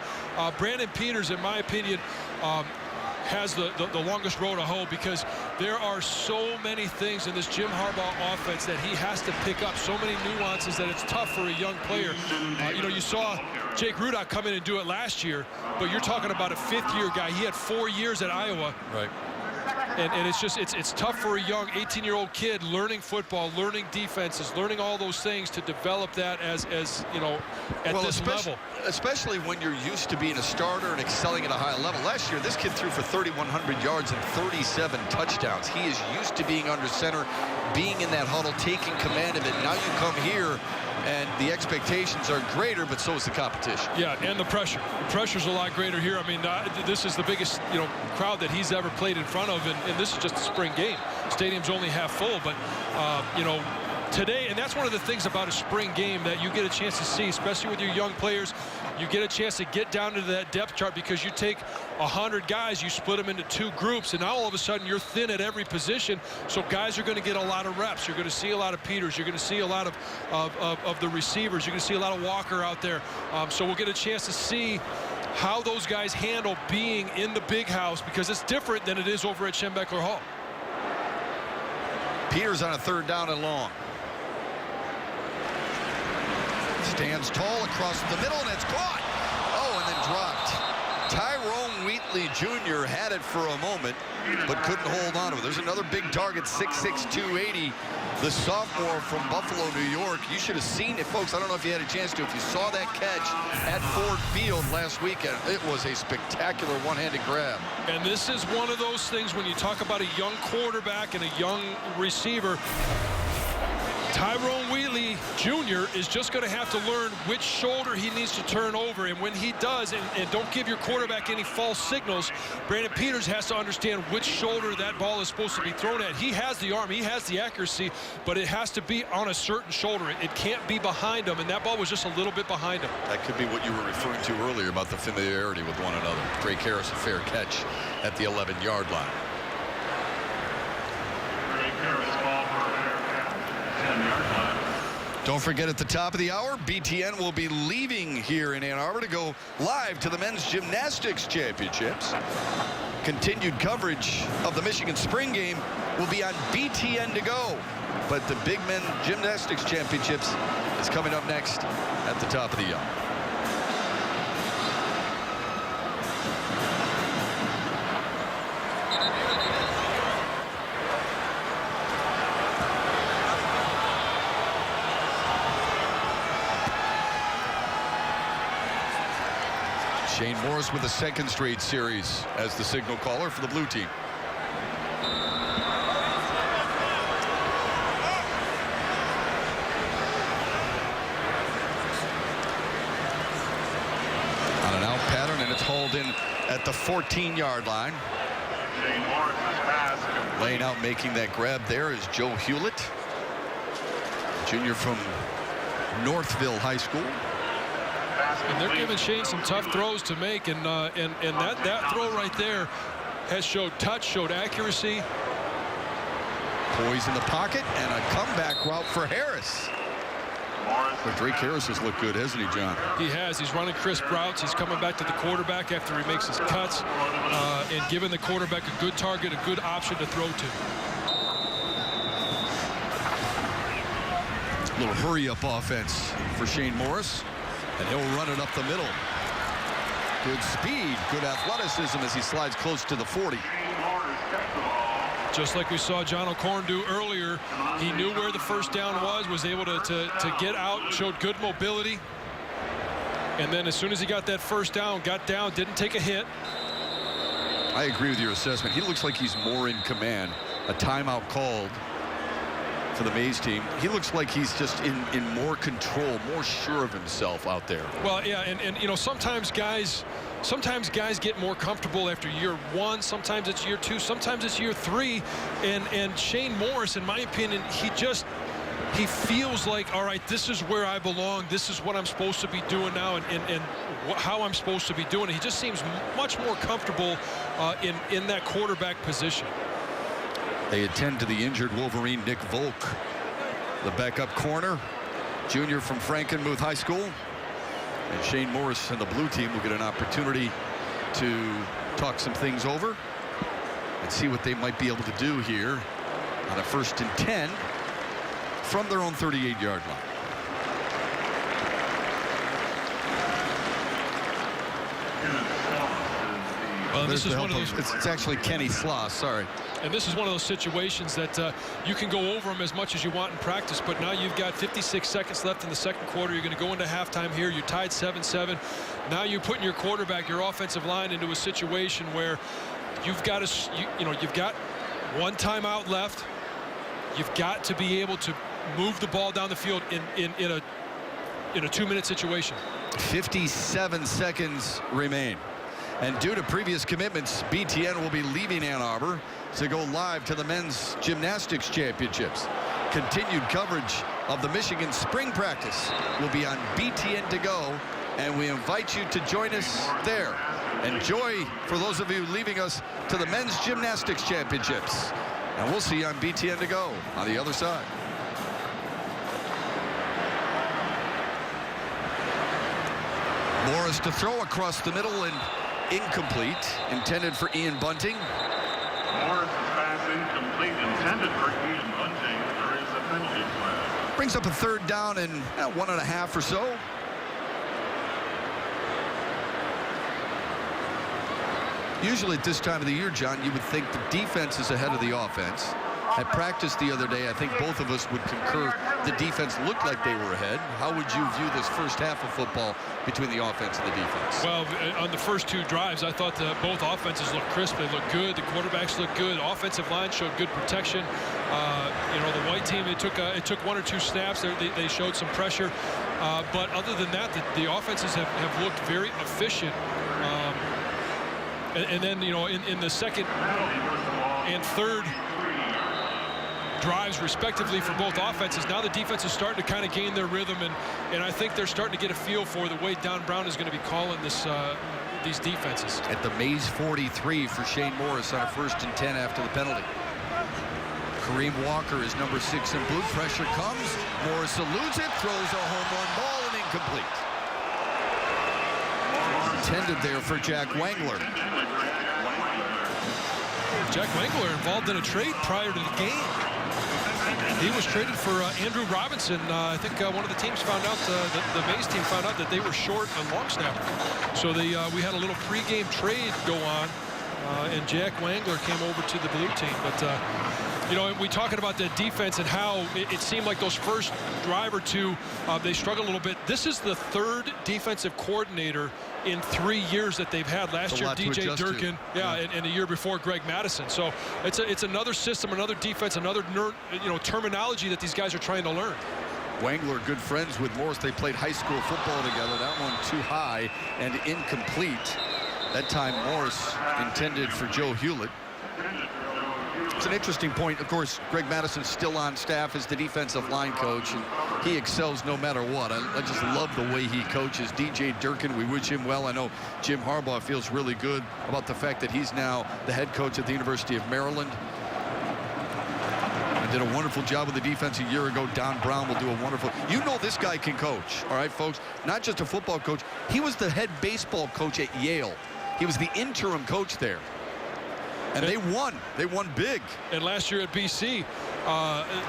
Brandon Peters, in my opinion, has the longest road to hoe, because there are so many things in this Jim Harbaugh offense that he has to pick up, so many nuances that it's tough for a young player. You know, you saw Jake Rudock come in and do it last year, but you're talking about a 5th-year guy. He had 4 years at Iowa. Right. And it's just, it's tough for a young 18-year-old kid learning football, learning defenses, learning all those things to develop that as you know, at this level. Especially when you're used to being a starter and excelling at a high level. Last year, this kid threw for 3,100 yards and 37 touchdowns. He is used to being under center, being in that huddle, taking command of it. Now you come here, and the expectations are greater, but so is the competition. Yeah, and the pressure. The pressure's a lot greater here. I mean, this is the biggest, you know, crowd that he's ever played in front of, and this is just a spring game. Stadium's only half full, but, you know, today, and that's one of the things about a spring game that you get a chance to see, especially with your young players. You get a chance to get down to that depth chart, because you take 100 guys, you split them into 2 groups, and now all of a sudden you're thin at every position, so guys are going to get a lot of reps. You're going to see a lot of Peters. You're going to see a lot of the receivers. You're going to see a lot of Walker out there. So we'll get a chance to see how those guys handle being in the big house, because it's different than it is over at Schembechler Hall. Peters on a 3rd down and long. Stands tall across the middle, and it's caught. Oh, and then dropped. Tyrone Wheatley Jr. had it for a moment, but couldn't hold on to it. There's another big target, 6'6", 280, the sophomore from Buffalo, New York. You should have seen it, folks. I don't know if you had a chance to. If you saw that catch at Ford Field last weekend, it was a spectacular one-handed grab. And this is one of those things when you talk about a young quarterback and a young receiver. Tyrone Wheatley Jr. is just going to have to learn which shoulder he needs to turn over, and when he does, and don't give your quarterback any false signals, Brandon Peters has to understand which shoulder that ball is supposed to be thrown at. He has the arm, he has the accuracy, but it has to be on a certain shoulder. It can't be behind him, and that ball was just a little bit behind him. That could be what you were referring to earlier about the familiarity with one another. Drake Harris, a fair catch at the 11-yard line. Don't forget, at the top of the hour, BTN will be leaving here in Ann Arbor to go live to the Men's Gymnastics Championships. Continued coverage of the Michigan Spring Game will be on BTN to go. But the Big Men Gymnastics Championships is coming up next at the top of the hour. Shane Morris with a second straight series as the signal caller for the blue team. On an out pattern, and it's hauled in at the 14-yard line. Shane Morris's pass. Laying out, making that grab there is Joe Hewlett, junior from Northville High School. And they're giving Shane some tough throws to make, and that throw right there has showed touch, showed accuracy. Poise in the pocket, and a comeback route for Harris. But Drake Harris has looked good, hasn't he, John? He has. He's running crisp routes. He's coming back to the quarterback after he makes his cuts, and giving the quarterback a good target, a good option to throw to. A little hurry-up offense for Shane Morris. And he'll run it up the middle. Good speed, good athleticism as he slides close to the 40. Just like we saw John O'Korn do earlier, he knew where the first down was able to get out, showed good mobility. And then as soon as he got that first down, got down, didn't take a hit. I agree with your assessment. He looks like he's more in command. A timeout called for the Mays team. He looks like he's just in more control, more sure of himself out there. Well, yeah, and you know, sometimes guys get more comfortable after year one, sometimes it's year two, sometimes it's year three, and Shane Morris, in my opinion, he feels like, all right, this is where I belong, this is what I'm supposed to be doing now, and how I'm supposed to be doing it. He just seems much more comfortable in that quarterback position. They attend to the injured Wolverine Nick Volk, the backup corner, junior from Frankenmuth High School. And Shane Morris and the blue team will get an opportunity to talk some things over and see what they might be able to do here on a 1st and 10 from their own 38-yard line. Well, this is one of those. It's actually Kenny Sloss, sorry. And this is one of those situations that you can go over them as much as you want in practice, but now you've got 56 seconds left in the second quarter. You're going to go into halftime here. You're tied 7-7. Now you're putting your quarterback, your offensive line, into a situation where you've got you've got one timeout left. You've got to be able to move the ball down the field in a 2-minute situation. 57 seconds remain. And due to previous commitments, BTN will be leaving Ann Arbor to go live to the Men's Gymnastics Championships. Continued coverage of the Michigan spring practice will be on BTN to go, and we invite you to join us there. Enjoy, for those of you leaving us, to the Men's Gymnastics Championships. And we'll see you on BTN to go on the other side. Morris to throw across the middle and incomplete, intended for Ian Bunting. Morris' pass incomplete, intended for Ian Bunting. There is a penalty flag. Brings up a 3rd down and 1.5 or so. Usually at this time of the year, John, you would think the defense is ahead of the offense. At practice the other day, I think both of us would concur the defense looked like they were ahead. How would you view this first half of football between the offense and the defense? Well, on the first 2 drives, I thought both offenses looked crisp. They looked good. The quarterbacks looked good. Offensive line showed good protection. The white team, it took 1 or 2 snaps. They showed some pressure. But other than that, the offenses have looked very efficient. And then, in the second and third drives respectively for both offenses, now the defense is starting to kind of gain their rhythm, and I think they're starting to get a feel for the way Don Brown is going to be calling these defenses. At the Mays 43 for Shane Morris on a 1st and 10 after the penalty. Kareem Walker is number 6 in blue. Pressure comes. Morris eludes it, throws a home run ball, and incomplete. Intended there for Jack Wangler. Jack Wangler involved in a trade prior to the game. He was traded for Andrew Robinson. I think one of the teams found out, the Mays team found out that they were short on long snapper. So we had a little pregame trade go on, and Jack Wangler came over to the blue team. But, you know, we talking about the defense and how it seemed like those first drive or two, they struggled a little bit. This is the third defensive coordinator in 3 years that they've had. Last year, DJ Durkin, and the year before, Greg Madison. So it's another system, another defense, another terminology that these guys are trying to learn. Wangler, good friends with Morris. They played high school football together. That one too high and incomplete. That time Morris intended for Joe Hewlett. It's an interesting point. Of course, Greg Madison's still on staff as the defensive line coach, and he excels no matter what. I just love the way he coaches. DJ Durkin, we wish him well. I know Jim Harbaugh feels really good about the fact that he's now the head coach at the University of Maryland. And did a wonderful job with the defense a year ago. Don Brown will do a wonderful. You know this guy can coach, all right, folks? Not just a football coach. He was the head baseball coach at Yale. He was the interim coach there. And they won. They won big. And last year at BC,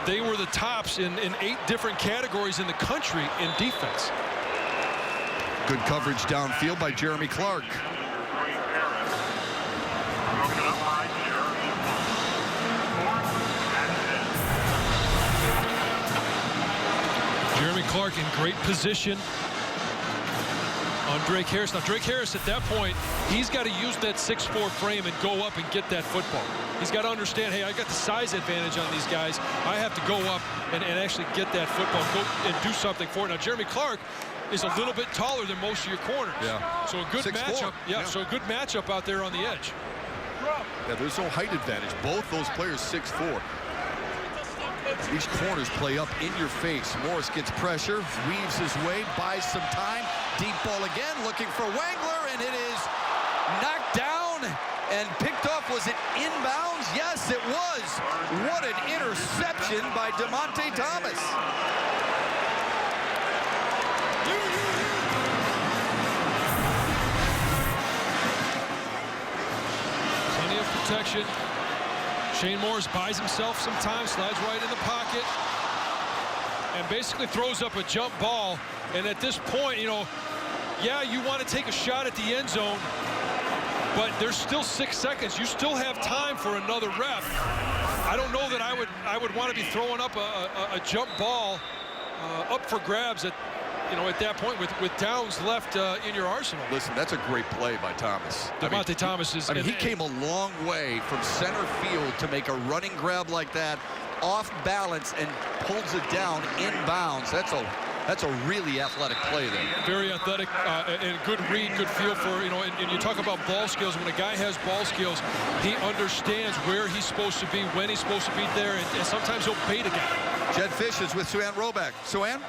they were the tops in 8 different categories in the country in defense. Good coverage downfield by Jeremy Clark. Jeremy Clark in great position on Drake Harris. Now, Drake Harris at that point, he's got to use that 6'4" frame and go up and get that football. He's got to understand, hey, I got the size advantage on these guys. I have to go up and actually get that football, go and do something for it. Now, Jeremy Clark is a little bit taller than most of your corners. Yeah. So a good 6'4". matchup. Yeah, so a good matchup out there on the edge. Yeah, there's no height advantage. Both those players 6'4". These corners play up in your face. Morris gets pressure, weaves his way, buys some time. Deep ball again, looking for Wangler, and it is knocked down and picked off. Was it inbounds? Yes, it was. What an interception by DeMonte Thomas. Plenty of protection. Shane Morris buys himself some time, slides right in the pocket, and basically throws up a jump ball. And at this point, you know, yeah, you want to take a shot at the end zone, but there's still 6 seconds. You still have time for another rep. I don't know that I would want to be throwing up a jump ball up for grabs at that point with downs left in your arsenal. Listen, that's a great play by Thomas. DeMonte Thomas is. He came a long way from center field to make a running grab like that, off balance, and pulls it down inbounds. That's a really athletic play there. Very athletic and good read, good feel for, and you talk about ball skills. When a guy has ball skills, he understands where he's supposed to be, when he's supposed to be there, and sometimes he'll bait a guy. Jed Fish is with Suann Roback. Suann?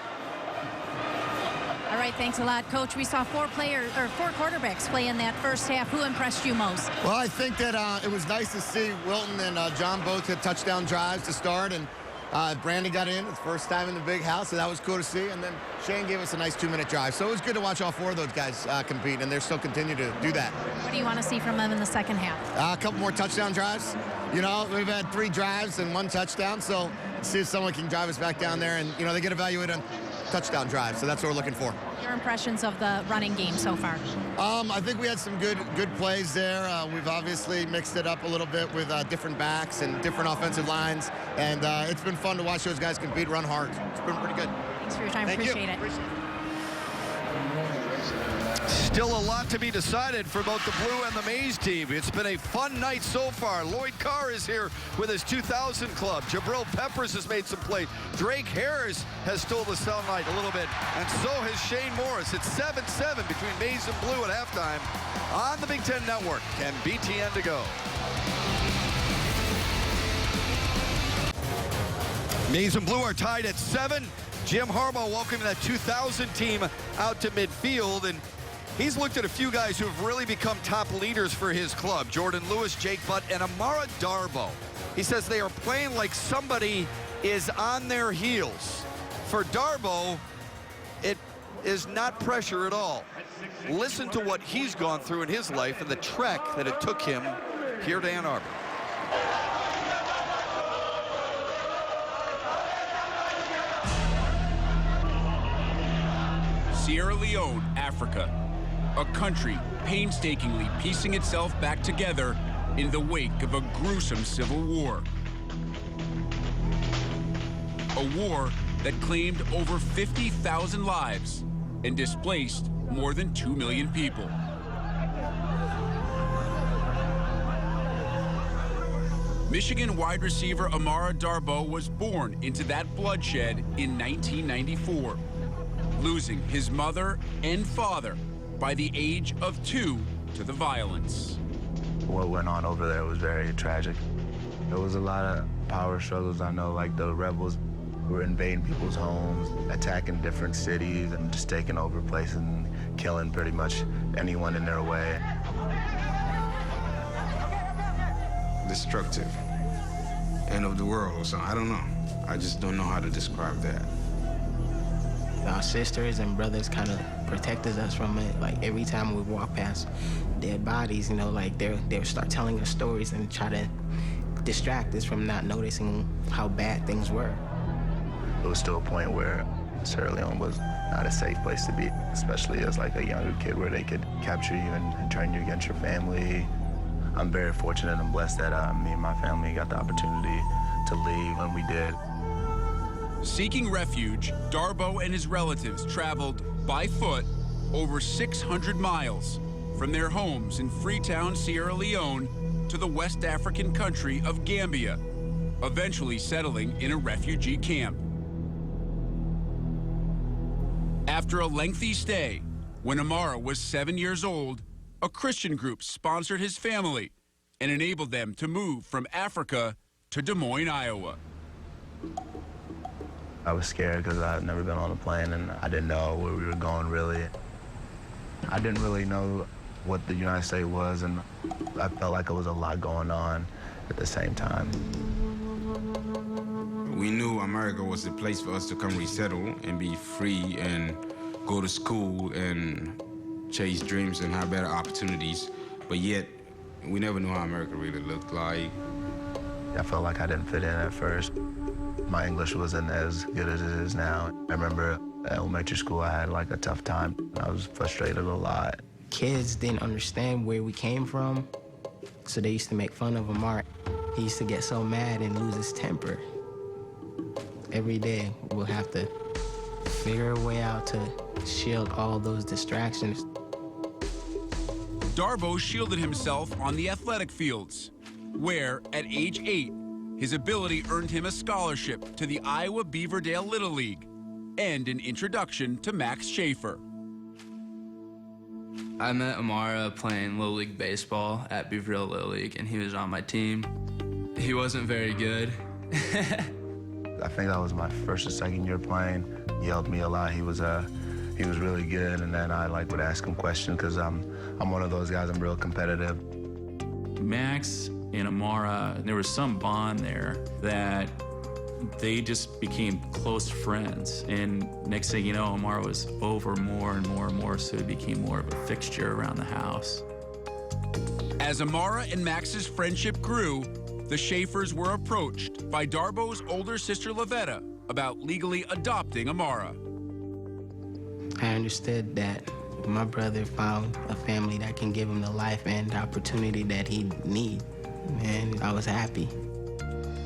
All right, thanks a lot, Coach. We saw 4 quarterbacks play in that first half. Who impressed you most? Well, I think that it was nice to see Wilton and John both hit touchdown drives to start, and Brandon got in his first time in the big house, so that was cool to see. And then Shane gave us a nice 2-minute drive. So it was good to watch all 4 of those guys compete, and they're still continue to do that. What do you want to see from them in the second half? A couple more touchdown drives. You know, we've had 3 drives and 1 touchdown, so see if someone can drive us back down there. And, they get evaluated on touchdown drives, so that's what we're looking for. Your impressions of the running game so far? I think we had some good plays there. We've obviously mixed it up a little bit with different backs and different offensive lines, and it's been fun to watch those guys compete, run hard. It's been pretty good. Thanks for your time. Appreciate it. Still a lot to be decided for both the Blue and the Mays team. It's been a fun night so far. Lloyd Carr is here with his 2000 club. Jabril Peppers has made some plays. Drake Harris has stole the sunlight a little bit, and so has Shane Morris. It's 7-7 between Mays and Blue at halftime on the Big Ten Network and BTN to go. Mays and Blue are tied at 7. Jim Harbaugh welcoming that 2000 team out to midfield, and He's looked at a few guys who have really become top leaders for his club, Jordan Lewis, Jake Butt, and Amara Darboh. He says they are playing like somebody is on their heels. For Darboh, it is not pressure at all. Listen to what he's gone through in his life and the trek that it took him here to Ann Arbor. Sierra Leone, Africa, a country painstakingly piecing itself back together in the wake of a gruesome civil war. A war that claimed over 50,000 lives and displaced more than 2 million people. Michigan wide receiver Amara Darboh was born into that bloodshed in 1994, losing his mother and father by the age of 2 to the violence. What went on over there was very tragic. There was a lot of power struggles. I know, like, the rebels were invading people's homes, attacking different cities, and just taking over places and killing pretty much anyone in their way. Destructive. End of the world, so I don't know. I just don't know how to describe that. Our sisters and brothers kind of protected us from it. Like, every time we walk past dead bodies, you know, like, they'll start telling us stories and try to distract us from not noticing how bad things were. It was still a point where Sierra Leone was not a safe place to be, especially as, like, a younger kid, where they could capture you and turn you against your family. I'm very fortunate and blessed that me and my family got the opportunity to leave when we did. Seeking refuge, Darboh and his relatives traveled by foot over 600 miles from their homes in Freetown, Sierra Leone, to the West African country of Gambia, eventually settling in a refugee camp. After a lengthy stay, when Amara was 7 years old, a Christian group sponsored his family and enabled them to move from Africa to Des Moines, Iowa. I was scared because I'd never been on a plane and I didn't know where we were going, really. I didn't really know what the United States was, and I felt like there was a lot going on at the same time. We knew America was the place for us to come resettle and be free and go to school and chase dreams and have better opportunities, but yet we never knew how America really looked like. I felt like I didn't fit in at first. My English wasn't as good as it is now. I remember at elementary school I had like a tough time. I was frustrated a lot. Kids didn't understand where we came from, so they used to make fun of Amara. He used to get so mad and lose his temper. Every day we'll have to figure a way out to shield all those distractions. Darboh shielded himself on the athletic fields, where at age 8, his ability earned him a scholarship to the Iowa Beaverdale Little League and an introduction to Max Schaefer. I met Amara playing Little League baseball at Beaverdale Little League, and he was on my team. He wasn't very good. I think that was my first or second year playing. He helped me a lot. He was really good, and then I would ask him questions because I'm one of those guys. I'm real competitive. Max and Amara, there was some bond there that they just became close friends. And next thing you know, Amara was over more and more and more, so he became more of a fixture around the house. As Amara and Max's friendship grew, the Schaefers were approached by Darboh's older sister Lavetta about legally adopting Amara. I understood that my brother found a family that can give him the life and the opportunity that he needs, and I was happy.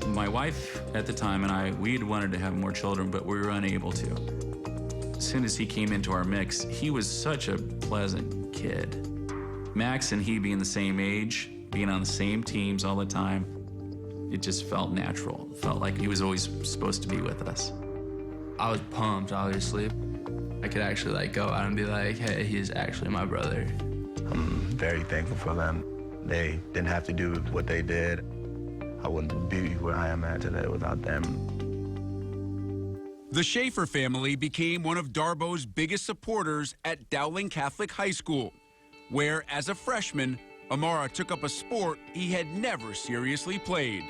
My wife at the time and we had wanted to have more children, but we were unable to. As soon as he came into our mix, he was such a pleasant kid. Max and he being the same age, being on the same teams all the time, it just felt natural. It felt like he was always supposed to be with us. I was pumped, obviously. I could actually go out and be like, hey, he's actually my brother. I'm very thankful for them. They didn't have to do what they did. I wouldn't be where I am at today without them. The Schaefer family became one of Darboh's biggest supporters at Dowling Catholic High School, where, as a freshman, Amara took up a sport he had never seriously played.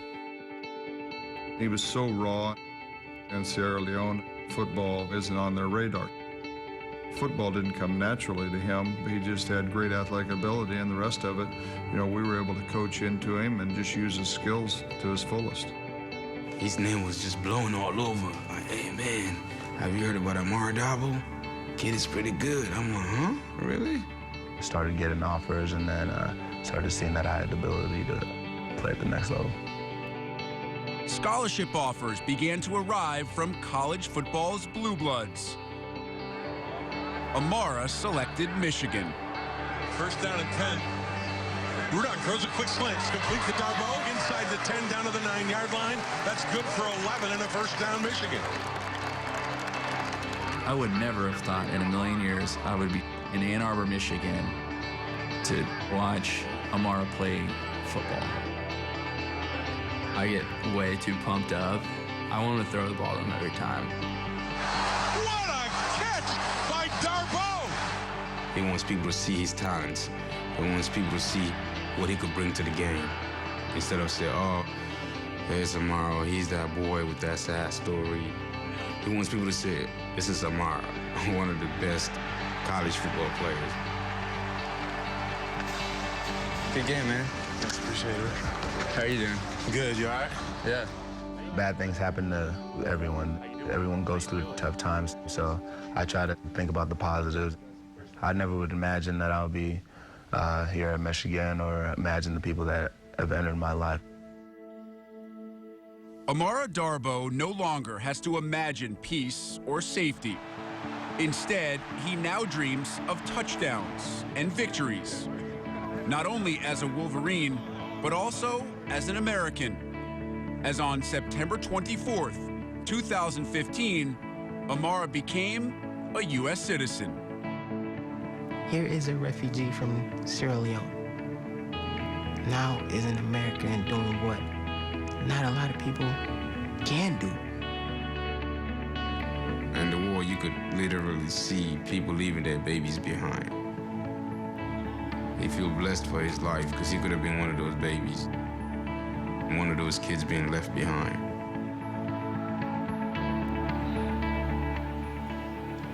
He was so raw. In Sierra Leone, football isn't on their radar. Football didn't come naturally to him. He just had great athletic ability, and the rest of it, you know, we were able to coach into him and just use his skills to his fullest. His name was just blowing all over. Like, hey, man, have you heard about Amara Darboh? Kid is pretty good. I'm like, huh? Really? Started getting offers, and then started seeing that I had the ability to play at the next level. Scholarship offers began to arrive from college football's blue bloods. Amara selected Michigan. First down and 10. Rudon throws a quick slant. It's complete to Darboh inside the 10 down to the 9-yard line. That's good for 11 and a first down, Michigan. I would never have thought in a million years I would be in Ann Arbor, Michigan to watch Amara play football. I get way too pumped up. I want to throw the ball to him every time. What a catch by Darboh! He wants people to see his talents. He wants people to see what he could bring to the game. Instead of saying, oh, there's Amara, he's that boy with that sad story. He wants people to say, this is Amara, one of the best college football players. Good game, man. Thanks, appreciate it. How are you doing? Good, you all right? Yeah. Bad things happen to everyone. Everyone goes through tough times, so I try to think about the positives. I never would imagine that I would be here at Michigan or imagine the people that have entered my life. Amara Darboh no longer has to imagine peace or safety. Instead, he now dreams of touchdowns and victories, not only as a Wolverine, but also as an American. As on September 24th, 2015, Amara became a U.S. citizen. Here is a refugee from Sierra Leone. Now is an American doing what not a lot of people can do. And the war, you could literally see people leaving their babies behind. He feels blessed for his life because he could have been one of those babies, one of those kids being left behind.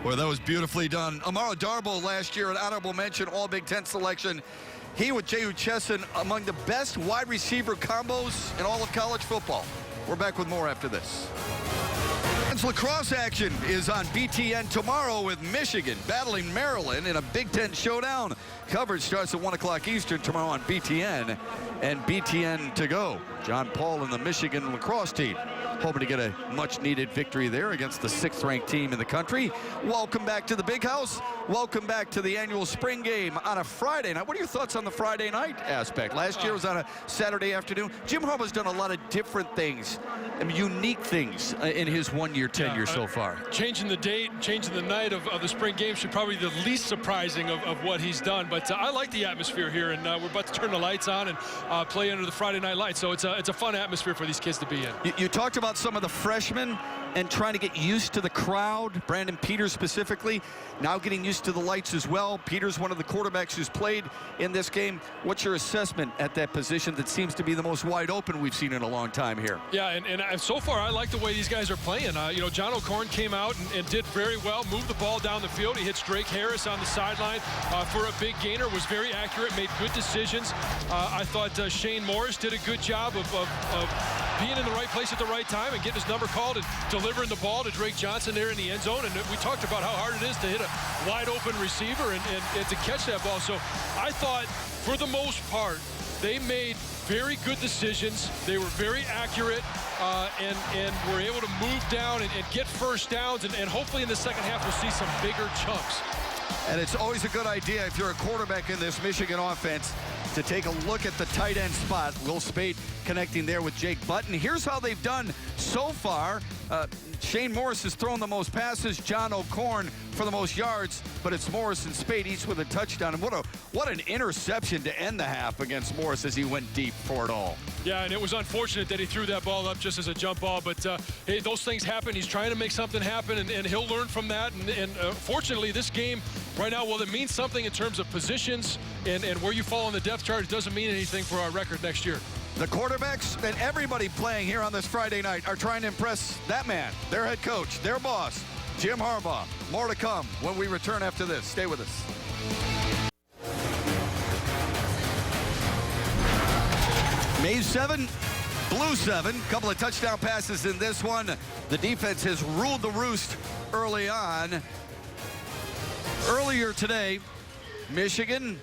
Well, that was beautifully done. Amara Darboh last year, an honorable mention, all Big Ten selection. He with J.U. Chesson among the best wide receiver combos in all of college football. We're back with more after this. Men's lacrosse action is on BTN tomorrow with Michigan battling Maryland in a Big Ten showdown. Coverage starts at 1 o'clock Eastern tomorrow on BTN and BTN to go. John Paul and the Michigan lacrosse team hoping to get a much-needed victory there against the 6th-ranked team in the country. Welcome back to the Big House. Welcome back to the annual spring game on a Friday night. What are your thoughts on the Friday night aspect? Last year was on a Saturday afternoon. Jim Harbaugh's done a lot of different things, unique things in his one-year tenure so far. Changing the date, changing the night of the spring game should probably be the least surprising of what he's done. But I like the atmosphere here, and we're about to turn the lights on and play under the Friday night lights. So it's a fun atmosphere for these kids to be in. You talked about some of the freshmen and trying to get used to the crowd. Brandon Peters specifically, now getting used to the lights as well. Peters, one of the quarterbacks who's played in this game. What's your assessment at that position that seems to be the most wide open we've seen in a long time here? Yeah, and so far I like the way these guys are playing. John O'Korn came out and did very well, moved the ball down the field. He hits Drake Harris on the sideline for a big gainer, was very accurate, made good decisions. I thought Shane Morris did a good job of being in the right place at the right time and getting his number called and delivering the ball to Drake Johnson there in the end zone. And we talked about how hard it is to hit a wide open receiver and to catch that ball. So I thought, for the most part, they made very good decisions. They were very accurate and were able to move down and get first downs. And hopefully in the second half we'll see some bigger chunks. And it's always a good idea if you're a quarterback in this Michigan offense to take a look at the tight end spot. Will Speight connecting there with Jake Button. Here's how they've done so far. Shane Morris has thrown the most passes, John O'Korn for the most yards, but it's Morris and Speight each with a touchdown. And what an interception to end the half against Morris as he went deep for it all. Yeah, and it was unfortunate that he threw that ball up just as a jump ball, but hey, those things happen. He's trying to make something happen, and he'll learn from that. And fortunately, this game right now, well, it means something in terms of positions and where you fall on the depth chart. It doesn't mean anything for our record next year. The quarterbacks and everybody playing here on this Friday night are trying to impress that man, their head coach, their boss, Jim Harbaugh. More to come when we return after this. Stay with us. Maize 7, Blue 7. Couple of touchdown passes in this one. The defense has ruled the roost early on. Earlier today, Michigan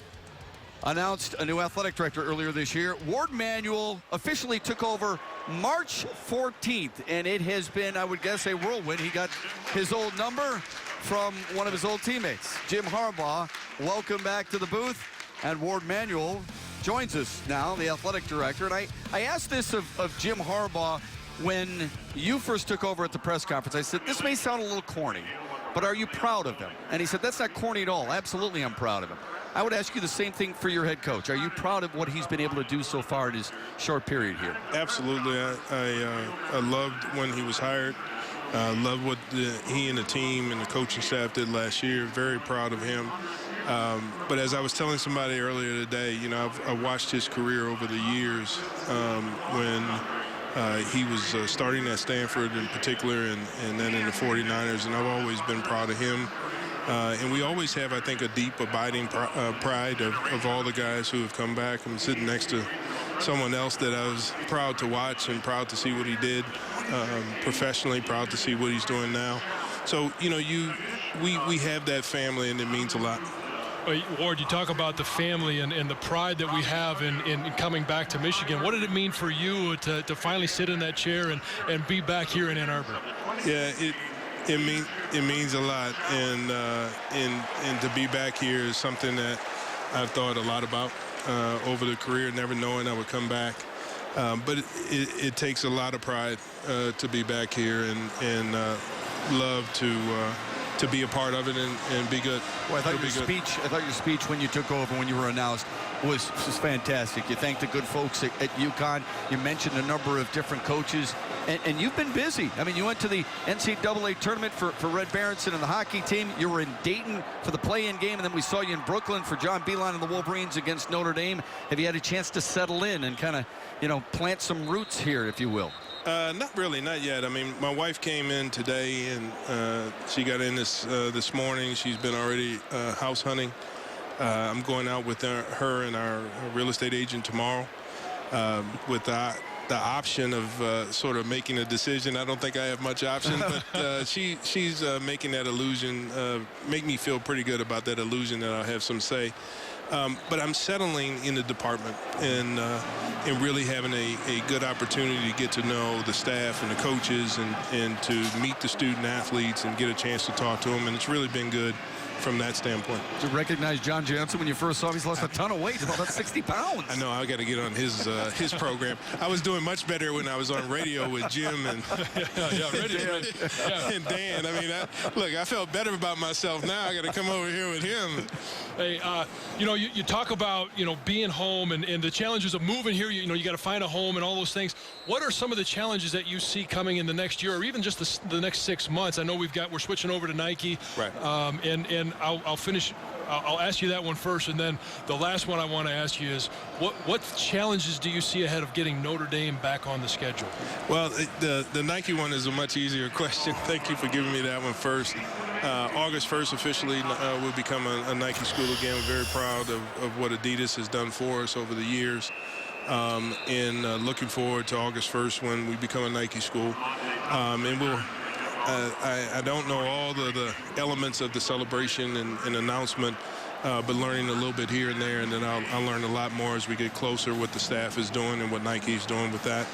announced a new athletic director earlier this year. Ward Manuel officially took over March 14th, and it has been, I would guess, a whirlwind. He got his old number from one of his old teammates. Jim Harbaugh, welcome back to the booth, and Ward Manuel joins us now, the athletic director. And I asked this of Jim Harbaugh when you first took over at the press conference. I said, this may sound a little corny, but are you proud of him? And he said, that's not corny at all. Absolutely, I'm proud of him. I would ask you the same thing for your head coach. Are you proud of what he's been able to do so far in his short period here? Absolutely. I loved when he was hired. Loved what he and the team and the coaching staff did last year. Very proud of him. But as I was telling somebody earlier today, you know, I've watched his career over the years when he was starting at Stanford in particular and then in the 49ers, and I've always been proud of him. And we always have, I think, a deep, abiding pride of all the guys who have come back. I'm sitting next to someone else that I was proud to watch and proud to see what he did professionally, proud to see what he's doing now. So, you know, we have that family, and it means a lot. Ward, you talk about the family and the pride that we have in coming back to Michigan. What did it mean for you to finally sit in that chair and be back here in Ann Arbor? Yeah, it means a lot, and to be back here is something that I've thought a lot about over the career, never knowing I would come back. But it takes a lot of pride to be back here and love to be a part of it and be good. Well, I thought your speech when you took over, when you were announced, was fantastic. You thanked the good folks at UConn. You mentioned a number of different coaches, and you've been busy. I mean, you went to the NCAA tournament for Red Berenson and the hockey team. You were in Dayton for the play-in game, and then we saw you in Brooklyn for John Beilein and the Wolverines against Notre Dame. Have you had a chance to settle in and kind of, you know, plant some roots here, if you will? Not really, not yet. I mean, my wife came in today, and she got in this morning. She's been already house hunting. I'm going out with her and our real estate agent tomorrow with the option of sort of making a decision. I don't think I have much option, but she's making that illusion, make me feel pretty good about that illusion that I'll have some say. But I'm settling in the department and really having a good opportunity to get to know the staff and the coaches and to meet the student athletes and get a chance to talk to them. And it's really been good from that standpoint. Did you recognize John Jansen when you first saw him? He's lost a ton of weight, about 60 pounds. I know, I got to get on his program. I was doing much better when I was on radio with Jim and and Dan. I mean, look, I felt better about myself now. I got to come over here with him. Hey, you know, you talk about, you know, being home and the challenges of moving here. You know, you got to find a home and all those things. What are some of the challenges that you see coming in the next year or even just the next 6 months? I know we're switching over to Nike. Right. And I'll finish. I'll ask you that one first, and then the last one I want to ask you is what challenges do you see ahead of getting Notre Dame back on the schedule? Well, the Nike one is a much easier question. Thank you for giving me that one first. August 1st officially will become a Nike school again. We're very proud of what Adidas has done for us over the years. And looking forward to August 1st when we become a Nike school. And we'll I don't know all the elements of the celebration and announcement, but learning a little bit here and there, and then I'll learn a lot more as we get closer what the staff is doing and what Nike's doing with that.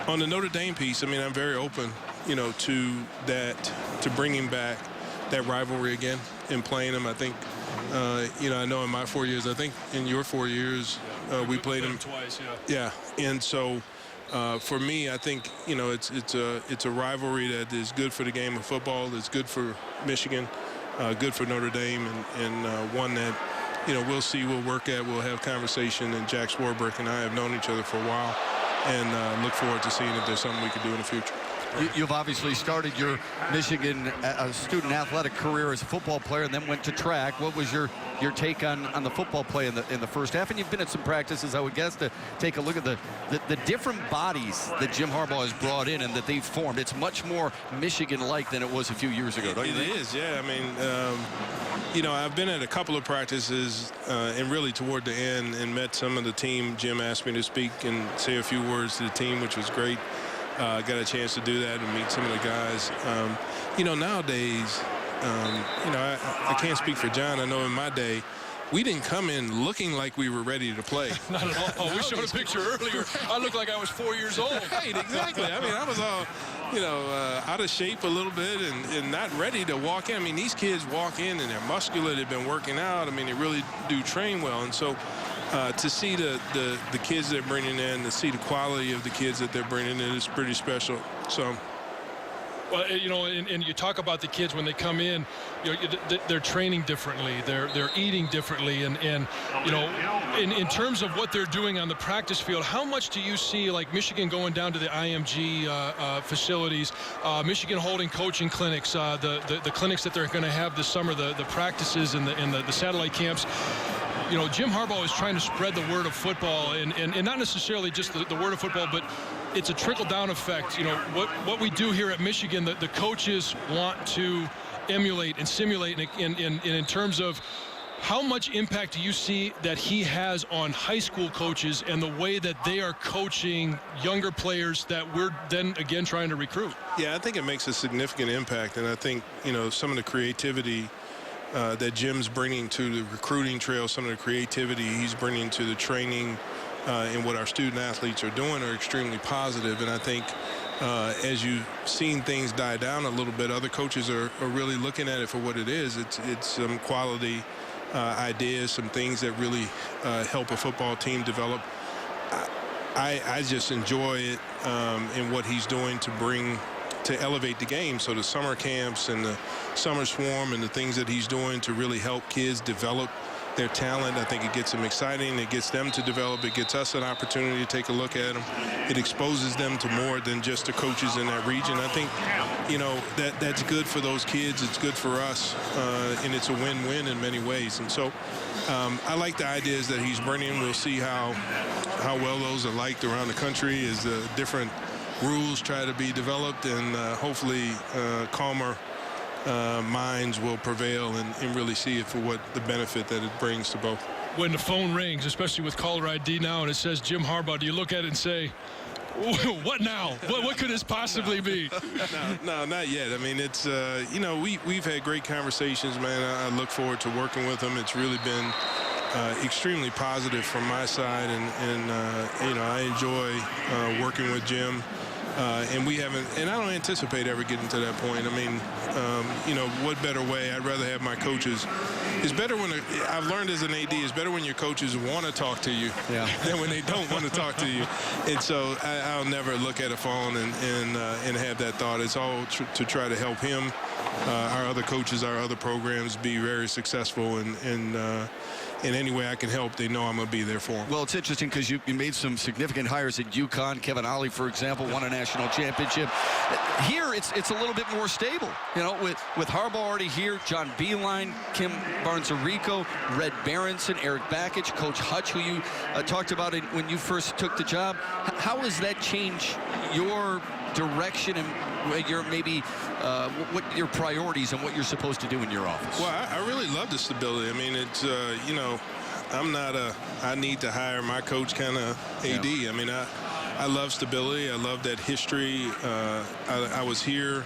On the Notre Dame piece, I mean, I'm very open, you know, to bringing back that rivalry again and playing them. I think You know, I know in my 4 years, I think in your 4 years, we played them twice. Yeah. Yeah, and so for me, I think, you know, it's a rivalry that is good for the game of football. It's good for Michigan, good for Notre Dame, and one that, you know, we'll see, we'll work at, we'll have conversation. And Jack Swarbrick and I have known each other for a while, and look forward to seeing if there's something we could do in the future. You've obviously started your Michigan student athletic career as a football player and then went to track. What was your take on the football play in the first half? And you've been at some practices, I would guess, to take a look at the different bodies that Jim Harbaugh has brought in and that they've formed. It's much more Michigan-like than it was a few years ago, don't you think? It is, yeah. I mean, you know, I've been at a couple of practices and really toward the end and met some of the team. Jim asked me to speak and say a few words to the team, which was great. Got a chance to do that and meet some of the guys. You know, nowadays, you know, I can't speak for John. I know in my day, we didn't come in looking like we were ready to play. Not at all. We showed a picture earlier. I looked like I was 4 years old. Right, exactly. I mean, I was all, you know, out of shape a little bit and not ready to walk in. I mean, these kids walk in and they're muscular. They've been working out. I mean, they really do train well. And so to see the kids they're bringing in, to see the quality of the kids that they're bringing in is pretty special. So. Well, you know, and you talk about the kids when they come in, you know, they're training differently, they're eating differently, and you know, in terms of what they're doing on the practice field, how much do you see like Michigan going down to the IMG facilities, Michigan holding coaching clinics, the clinics that they're going to have this summer, the practices and the satellite camps? You know, Jim Harbaugh is trying to spread the word of football, and not necessarily just the word of football, but it's a trickle-down effect. You know, what we do here at Michigan, the coaches want to emulate and simulate, and in terms of how much impact do you see that he has on high school coaches and the way that they are coaching younger players that we're then again trying to recruit? Yeah, I think it makes a significant impact, and I think, you know, some of the creativity that Jim's bringing to the recruiting trail, some of the creativity he's bringing to the training and what our student athletes are doing are extremely positive. And I think as you've seen things die down a little bit, other coaches are really looking at it for what it is. It's some quality ideas, some things that really help a football team develop. I just enjoy it in what he's doing to elevate the game. So the summer camps and the summer swarm and the things that he's doing to really help kids develop their talent, I think it gets them exciting. It gets them to develop. It gets us an opportunity to take a look at them. It exposes them to more than just the coaches in that region. I think, you know, that's good for those kids. It's good for us, and it's a win-win in many ways. And so I like the ideas that he's bringing. We'll see how well those are liked around the country as the different rules try to be developed, and hopefully calmer minds will prevail and really see it for what the benefit that it brings to both. When the phone rings, especially with caller ID now, and it says Jim Harbaugh, do you look at it and say, what now? What could this possibly be? No, not yet. I mean, it's, you know, we've had great conversations, man. I look forward to working with him. It's really been extremely positive from my side, and you know, I enjoy working with Jim. And we haven't, and I don't anticipate ever getting to that point. I mean, you know, what better way? I'd rather have my coaches. It's better when I've learned as an AD, it's better when your coaches want to talk to you than when they don't want to talk to you. And so I'll never look at a phone and have that thought. It's all to try to help him, our other coaches, our other programs be very successful, and in any way I can help, they know I'm going to be there for them. Well, it's interesting because you made some significant hires at UConn. Kevin Ollie, for example, won a national championship. Here, it's a little bit more stable. You know, with Harbaugh already here, John Beilein, Kim Barnes-Arico, Red Berenson, Eric Bakich, Coach Hutch, who you talked about when you first took the job. How does that change your direction and your maybe what your priorities and what you're supposed to do in your office? Well, I really love the stability. I mean, it's you know, I'm not I need to hire my coach kind of AD. Yeah. I mean, I love stability. I love that history. I was here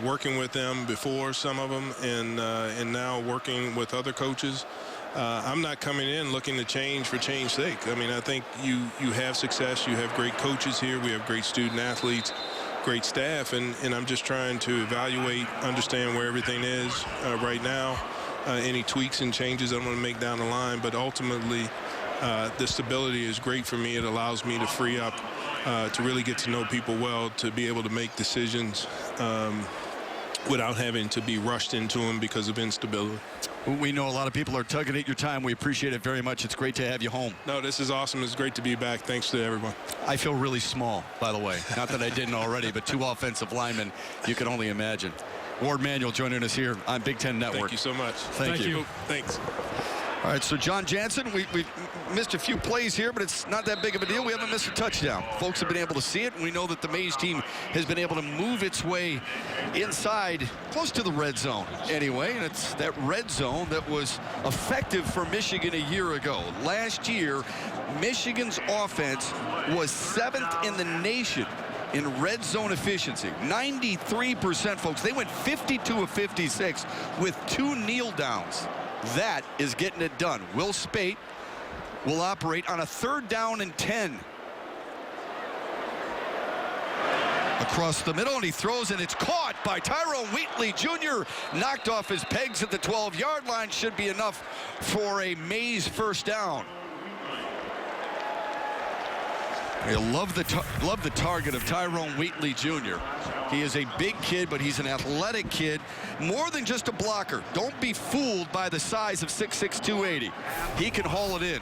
working with them before, some of them, and now working with other coaches. I'm not coming in looking to change for change's sake. I mean, I think you have success. You have great coaches here. We have great student athletes, great staff, and I'm just trying to evaluate, understand where everything is right now, any tweaks and changes I'm going to make down the line. But ultimately, the stability is great for me. It allows me to free up to really get to know people well, to be able to make decisions without having to be rushed into them because of instability. We know a lot of people are tugging at your time. We appreciate it very much. It's great to have you home. No, this is awesome. It's great to be back. Thanks to everyone. I feel really small, by the way. Not that I didn't already, but 2 offensive linemen, you can only imagine. Ward Manuel joining us here on Big Ten Network. Thank you so much. Thank you. Thanks. All right, so John Jansen, we missed a few plays here, but it's not that big of a deal. We haven't missed a touchdown. Folks have been able to see it, and we know that the Mays team has been able to move its way inside, close to the red zone anyway, and it's that red zone that was effective for Michigan a year ago. Last year, Michigan's offense was 7th in the nation in red zone efficiency. 93%, folks. They went 52 of 56 with 2 kneel downs. That is getting it done. Will Speight will operate on a 3rd down and 10. Across the middle, and he throws, and it's caught by Tyrone Wheatley Jr. Knocked off his pegs at the 12-yard line. Should be enough for a Mays first down. I love the target of Tyrone Wheatley Jr. He is a big kid, but he's an athletic kid, more than just a blocker. Don't be fooled by the size of 6'6", 280. He can haul it in.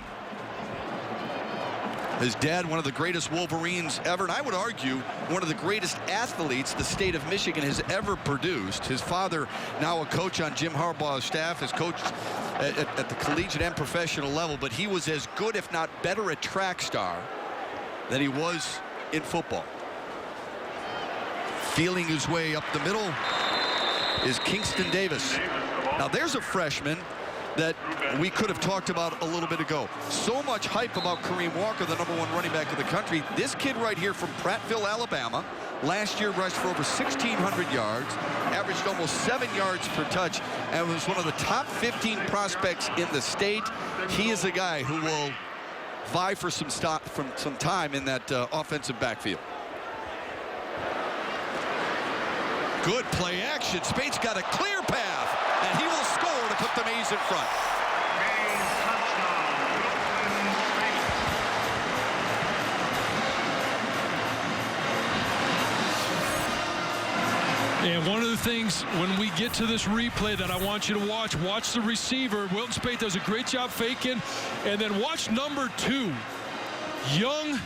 His dad, one of the greatest Wolverines ever, and I would argue one of the greatest athletes the state of Michigan has ever produced. His father, now a coach on Jim Harbaugh's staff, has coached at the collegiate and professional level, but he was as good, if not better, a track star than he was in football. Feeling his way up the middle is Kingston Davis. Now there's a freshman that we could have talked about a little bit ago. So much hype about Kareem Walker, the #1 running back of the country. This kid right here from Prattville, Alabama, last year rushed for over 1,600 yards, averaged almost 7 yards per touch, and was one of the top 15 prospects in the state. He is a guy who will vie for some time in that offensive backfield. Good play action. Spate's got a clear path, and he will score to put the Mays in front. And one of the things when we get to this replay that I want you to watch the receiver. Wilton Speight does a great job faking. And then watch number 2, young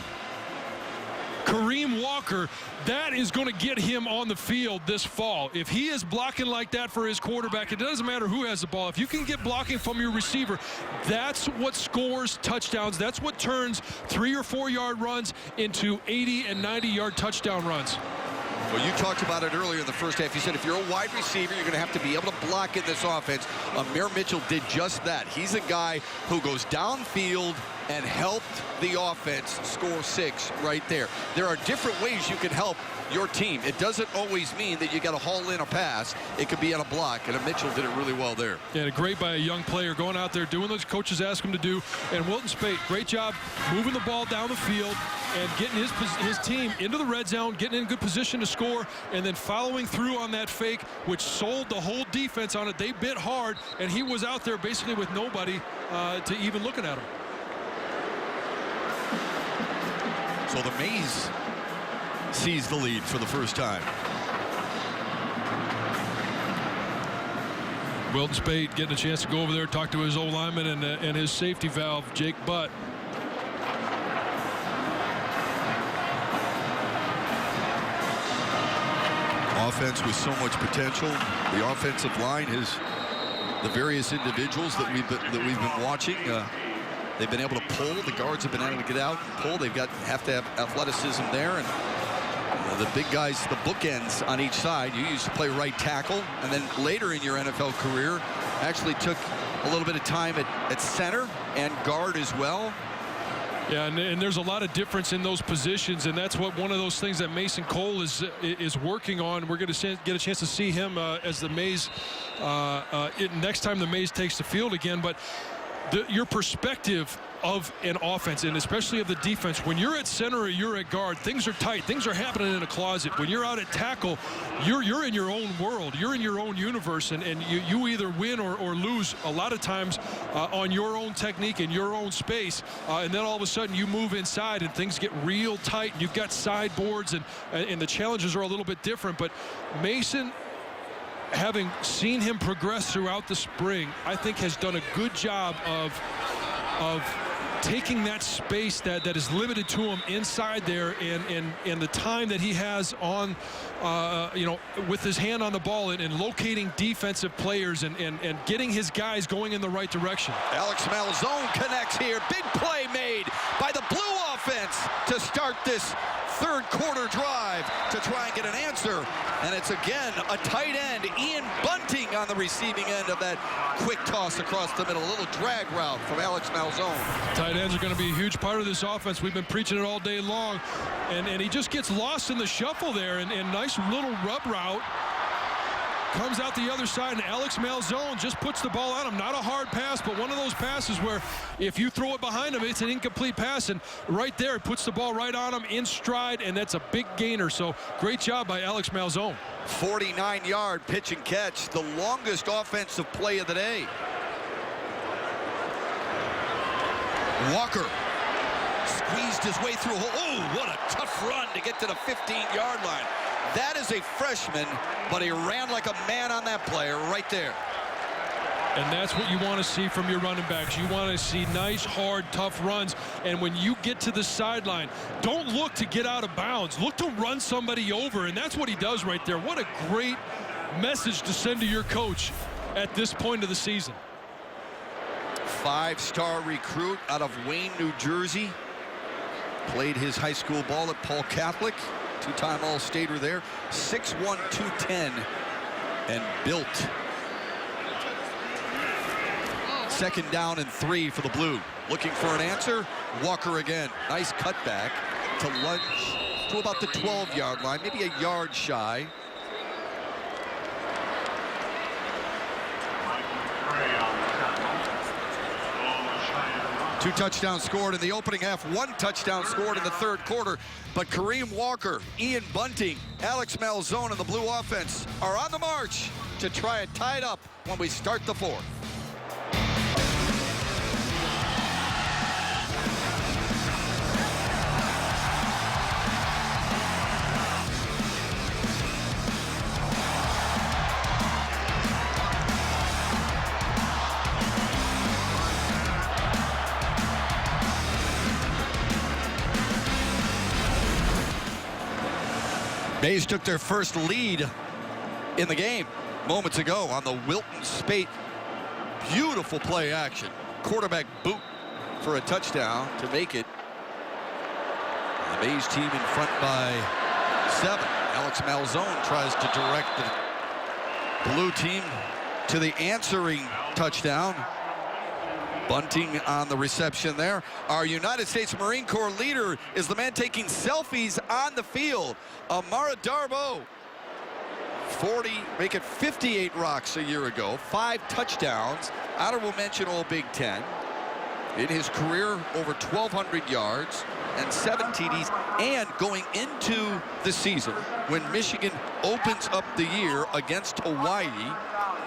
Kareem Walker. That is going to get him on the field this fall. If he is blocking like that for his quarterback, it doesn't matter who has the ball. If you can get blocking from your receiver, that's what scores touchdowns. That's what turns 3 or 4 yard runs into 80 and 90-yard touchdown runs. Well, you talked about it earlier in the first half. You said if you're a wide receiver, you're going to have to be able to block in this offense. Amir Mitchell did just that. He's a guy who goes downfield and helped the offense score 6 right there. There are different ways you can help your team. It doesn't always mean that you got to haul in a pass. It could be on a block, and Mitchell did it really well there. Yeah, great by a young player going out there doing what coaches ask him to do. And Wilton Speight, great job moving the ball down the field and getting his team into the red zone, getting in good position to score, and then following through on that fake, which sold the whole defense on it. They bit hard, and he was out there basically with nobody to even looking at him. So the Mays sees the lead for the first time. Wilton Speight getting a chance to go over there, talk to his O-lineman and his safety valve, Jake Butt. Offense with so much potential. The offensive line is the various individuals that we've been watching. They've been able to pull. The guards have been able to get out and pull. They've have to have athleticism there, and the big guys, the bookends on each side. You used to play right tackle, and then later in your NFL career, actually took a little bit of time at center and guard as well. Yeah, and there's a lot of difference in those positions, and that's what one of those things that Mason Cole is working on. We're going to get a chance to see him as the Mays next time the Mays takes the field again. But your perspective of an offense, and especially of the defense, when you're at center or you're at guard, things are tight. Things are happening in a closet. When you're out at tackle, you're in your own world. You're in your own universe, and you either win or lose a lot of times on your own technique in your own space, and then all of a sudden you move inside and things get real tight, and you've got sideboards, and the challenges are a little bit different. But Mason, having seen him progress throughout the spring, I think has done a good job of taking that space that is limited to him inside there, and the time that he has on, with his hand on the ball and locating defensive players and getting his guys going in the right direction. Alex Malzone connects here. Big play made by the Blue offense to start this third quarter drive to try and get an answer. And it's again a tight end, Ian Bunting, on the receiving end of that quick toss across the middle. A little drag route from Alex Malzone. Tight ends are going to be a huge part of this offense. We've been preaching it all day long. And he just gets lost in the shuffle there, and nice little rub route. Comes out the other side, and Alex Malzone just puts the ball on him. Not a hard pass, but one of those passes where if you throw it behind him, it's an incomplete pass. And right there, it puts the ball right on him in stride, and that's a big gainer. So great job by Alex Malzone. 49-yard pitch and catch, the longest offensive play of the day. Walker squeezed his way through. Oh, what a tough run to get to the 15-yard line. That is a freshman, but he ran like a man on that player right there. And that's what you want to see from your running backs. You want to see nice, hard, tough runs. And when you get to the sideline, don't look to get out of bounds. Look to run somebody over, and that's what he does right there. What a great message to send to your coach at this point of the season. 5-star recruit out of Wayne, New Jersey. Played his high school ball at Paul Catholic. Two-time All-Stater there. 6'1", 210, and built. Second down and 3 for the Blue. Looking for an answer. Walker again. Nice cutback to lunge to about the 12-yard line, maybe a yard shy. Two touchdowns scored in the opening half, 1 touchdown scored in the third quarter. But Kareem Walker, Ian Bunting, Alex Malzone, and the Blue offense are on the march to try and tie it up when we start the fourth. Bays took their first lead in the game moments ago on the Wilton Spate. Beautiful play action. Quarterback boot for a touchdown to make it. The Bays team in front by 7. Alex Malzone tries to direct the Blue team to the answering touchdown. Bunting on the reception there. Our United States Marine Corps leader is the man taking selfies on the field. Amara Darboh, make it 58 rocks a year ago, 5 touchdowns, honorable mention All Big Ten. In his career, over 1,200 yards and 7 TDs. And going into the season, when Michigan opens up the year against Hawaii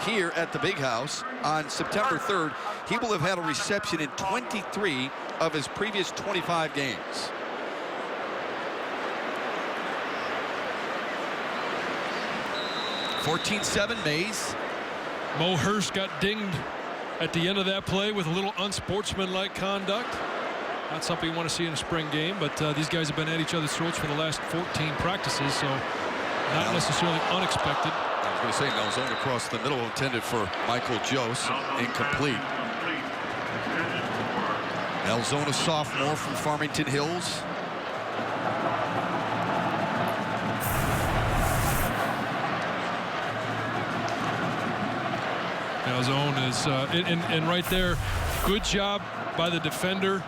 here at the Big House on September 3rd, he will have had a reception in 23 of his previous 25 games. (14-7) Mays. Mo Hurst got dinged at the end of that play with a little unsportsmanlike conduct. Not something you want to see in a spring game, but these guys have been at each other's throats for the last 14 practices, so not necessarily unexpected. I was going to say Malzone across the middle, intended for Michael Jose, incomplete. Malzone, a sophomore from Farmington Hills. Malzone is, and right there, good job by the defender,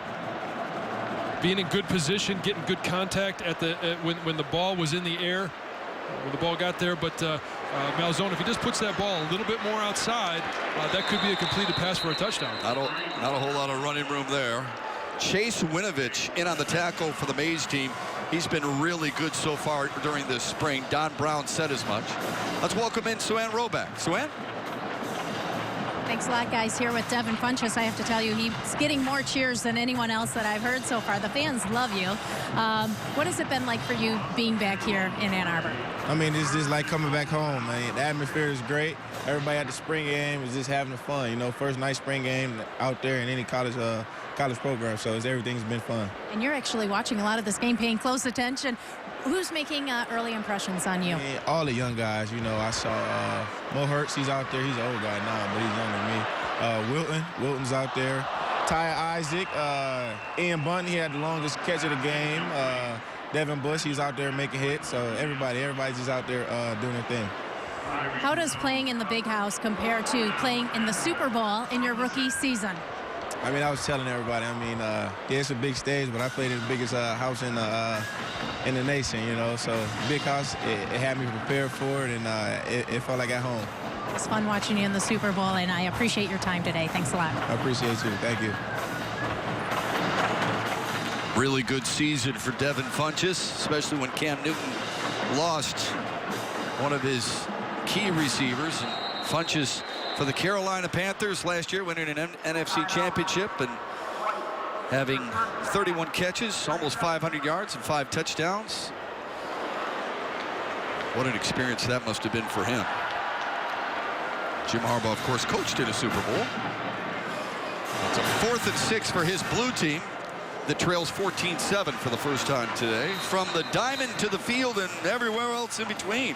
being in good position, getting good contact at the when the ball was in the air. when the ball got there, but Malzone, if he just puts that ball a little bit more outside, that could be a completed pass for a touchdown. Not a whole lot of running room there. Chase Winovich in on the tackle for the Mays team. He's been really good so far during this spring. Don Brown said as much. Let's welcome in Suann Roback. Suann? Thanks a lot, guys. Here with Devin Funchess, I have to tell you, he's getting more cheers than anyone else that I've heard so far. The fans love you. What has it been like for you being back here in Ann Arbor? I mean, it's just like coming back home. I mean, the atmosphere is great. Everybody at the spring game is just having fun. You know, first nice spring game out there in any college program, so everything's been fun. And you're actually watching a lot of this game, paying close attention. Who's making early impressions on you? I mean, all the young guys. You know, I saw Mo Hurts. He's out there. He's an old guy now, but he's younger than me. Wilton's out there. Ty Isaac. Ian Bunton, he had the longest catch of the game. Devin Bush, he's out there making hits. So everybody's just out there doing their thing. How does playing in the big house compare to playing in the Super Bowl in your rookie season? I mean, I was telling everybody, I mean, yeah, it's a big stage, but I played in the biggest house in the nation, you know. So big house, it had me prepared for it, and it felt like at home. It was fun watching you in the Super Bowl, and I appreciate your time today. Thanks a lot. I appreciate you. Thank you. Really good season for Devin Funchess, especially when Cam Newton lost one of his key receivers. And Funchess for the Carolina Panthers last year, winning an NFC championship and having 31 catches, almost 500 yards and 5 touchdowns. What an experience that must have been for him. Jim Harbaugh, of course, coached in a Super Bowl. It's a 4th and 6 for his blue team that trails 14-7 for the first time today. From the diamond to the field and everywhere else in between,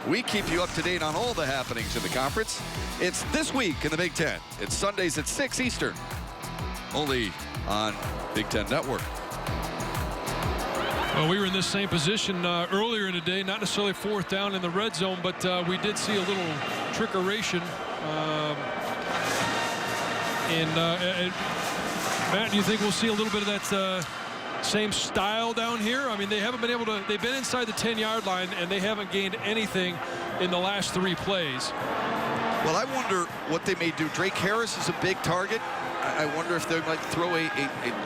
we keep you up to date on all the happenings in the conference. It's This Week in the Big Ten. It's Sundays at 6 Eastern, only on Big Ten Network. Well, we were in this same position earlier in the day, not necessarily 4th down in the red zone, but we did see a little trickeration. And Matt, do you think we'll see a little bit of that same style down here? I mean, they haven't been able to, they've been inside the 10-yard line, and they haven't gained anything in the last 3 plays. Well, I wonder what they may do. Drake Harris is a big target. I wonder if they might throw a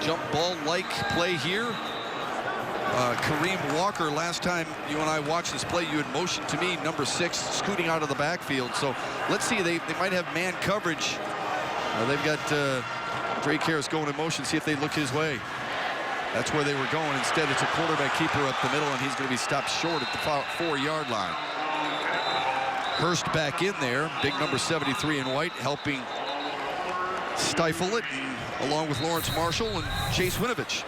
jump ball-like play here. Kareem Walker, last time you and I watched this play, you had motioned to me, number 6, scooting out of the backfield. So let's see, they might have man coverage. They've got Drake Harris going in motion, see if they look his way. That's where they were going. Instead, it's a quarterback keeper up the middle, and he's going to be stopped short at the 4-yard line. Hurst back in there, big number 73 in white, helping stifle it, along with Lawrence Marshall and Chase Winovich.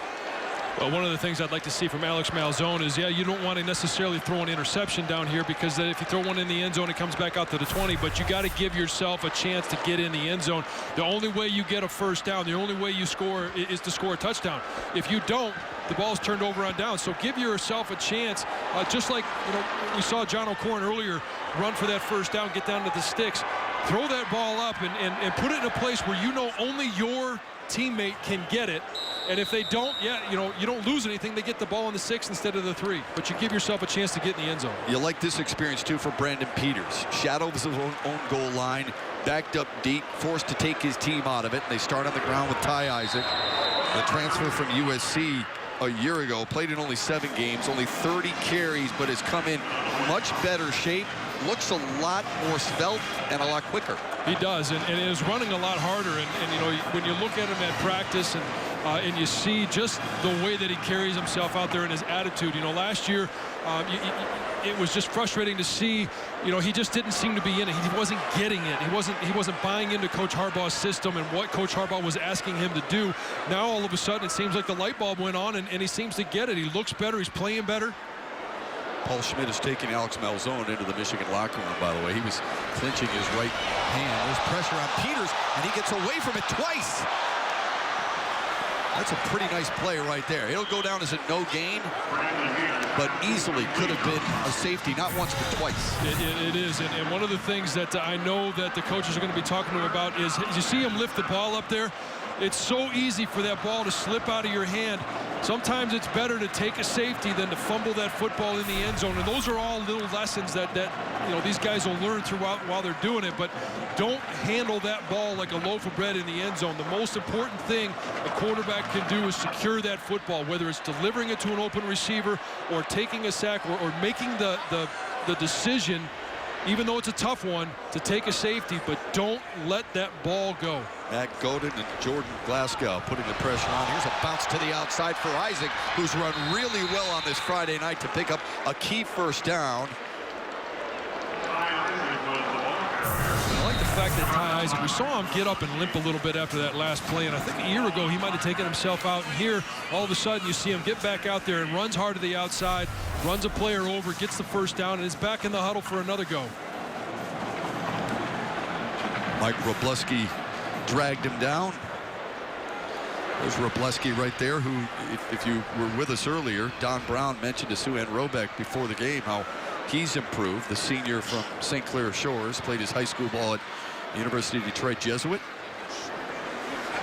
Well, one of the things I'd like to see from Alex Malzone is, yeah, you don't want to necessarily throw an interception down here, because if you throw one in the end zone, it comes back out to the 20, but you got to give yourself a chance to get in the end zone. The only way you get a first down, the only way you score is to score a touchdown. If you don't, the ball's turned over on down. So give yourself a chance, just like, you know, we saw John O'Corn earlier run for that first down, get down to the sticks. Throw that ball up and put it in a place where you know only your teammate can get it. And if they don't, yeah, you know, you don't lose anything. They get the ball on the 6 instead of the 3. But you give yourself a chance to get in the end zone. You like this experience, too, for Brandon Peters. Shadowed his own goal line, backed up deep, forced to take his team out of it. And they start on the ground with Ty Isaac, the transfer from USC a year ago. Played in only 7 games, only 30 carries, but has come in much better shape. Looks a lot more svelte and a lot quicker. He does, and is running a lot harder. And you know, when you look at him at practice and you see just the way that he carries himself out there and his attitude. You know, last year it was just frustrating to see. You know, he just didn't seem to be in it. He wasn't getting it. He wasn't buying into Coach Harbaugh's system and what Coach Harbaugh was asking him to do. Now all of a sudden it seems like the light bulb went on, and he seems to get it. He looks better. He's playing better. Paul Schmidt is taking Alex Malzone into the Michigan locker room, by the way. He was clinching his right hand. There's pressure on Peters, and he gets away from it twice. That's a pretty nice play right there. It'll go down as a no gain, but easily could have been a safety, not once but twice. It is, and one of the things that I know that the coaches are going to be talking to him about is, you see him lift the ball up there. It's so easy for that ball to slip out of your hand. sometimes it's better to take a safety than to fumble that football in the end zone. And those are all little lessons that these guys will learn throughout while they're doing it. But don't handle that ball like a loaf of bread in the end zone. The most important thing a quarterback can do is secure that football, whether it's delivering it to an open receiver or taking a sack or making the decision, even though it's a tough one, to take a safety, but don't let that ball go. Matt Godin and Jordan Glasgow putting the pressure on. Here's a bounce to the outside for Isaac, who's run really well on this Friday night to pick up a key first down. I like the fact that Ty Isaac, we saw him get up and limp a little bit after that last play, and I think a year ago he might have taken himself out. And here, all of a sudden, you see him get back out there and runs hard to the outside, runs a player over, gets the first down, and is back in the huddle for another go. Mike Robleski dragged him down. There's Robleski right there, who, if you were with us earlier, Don Brown mentioned to Sue Ann Robeck before the game how he's improved. The senior from St. Clair Shores, played his high school ball at the University of Detroit Jesuit.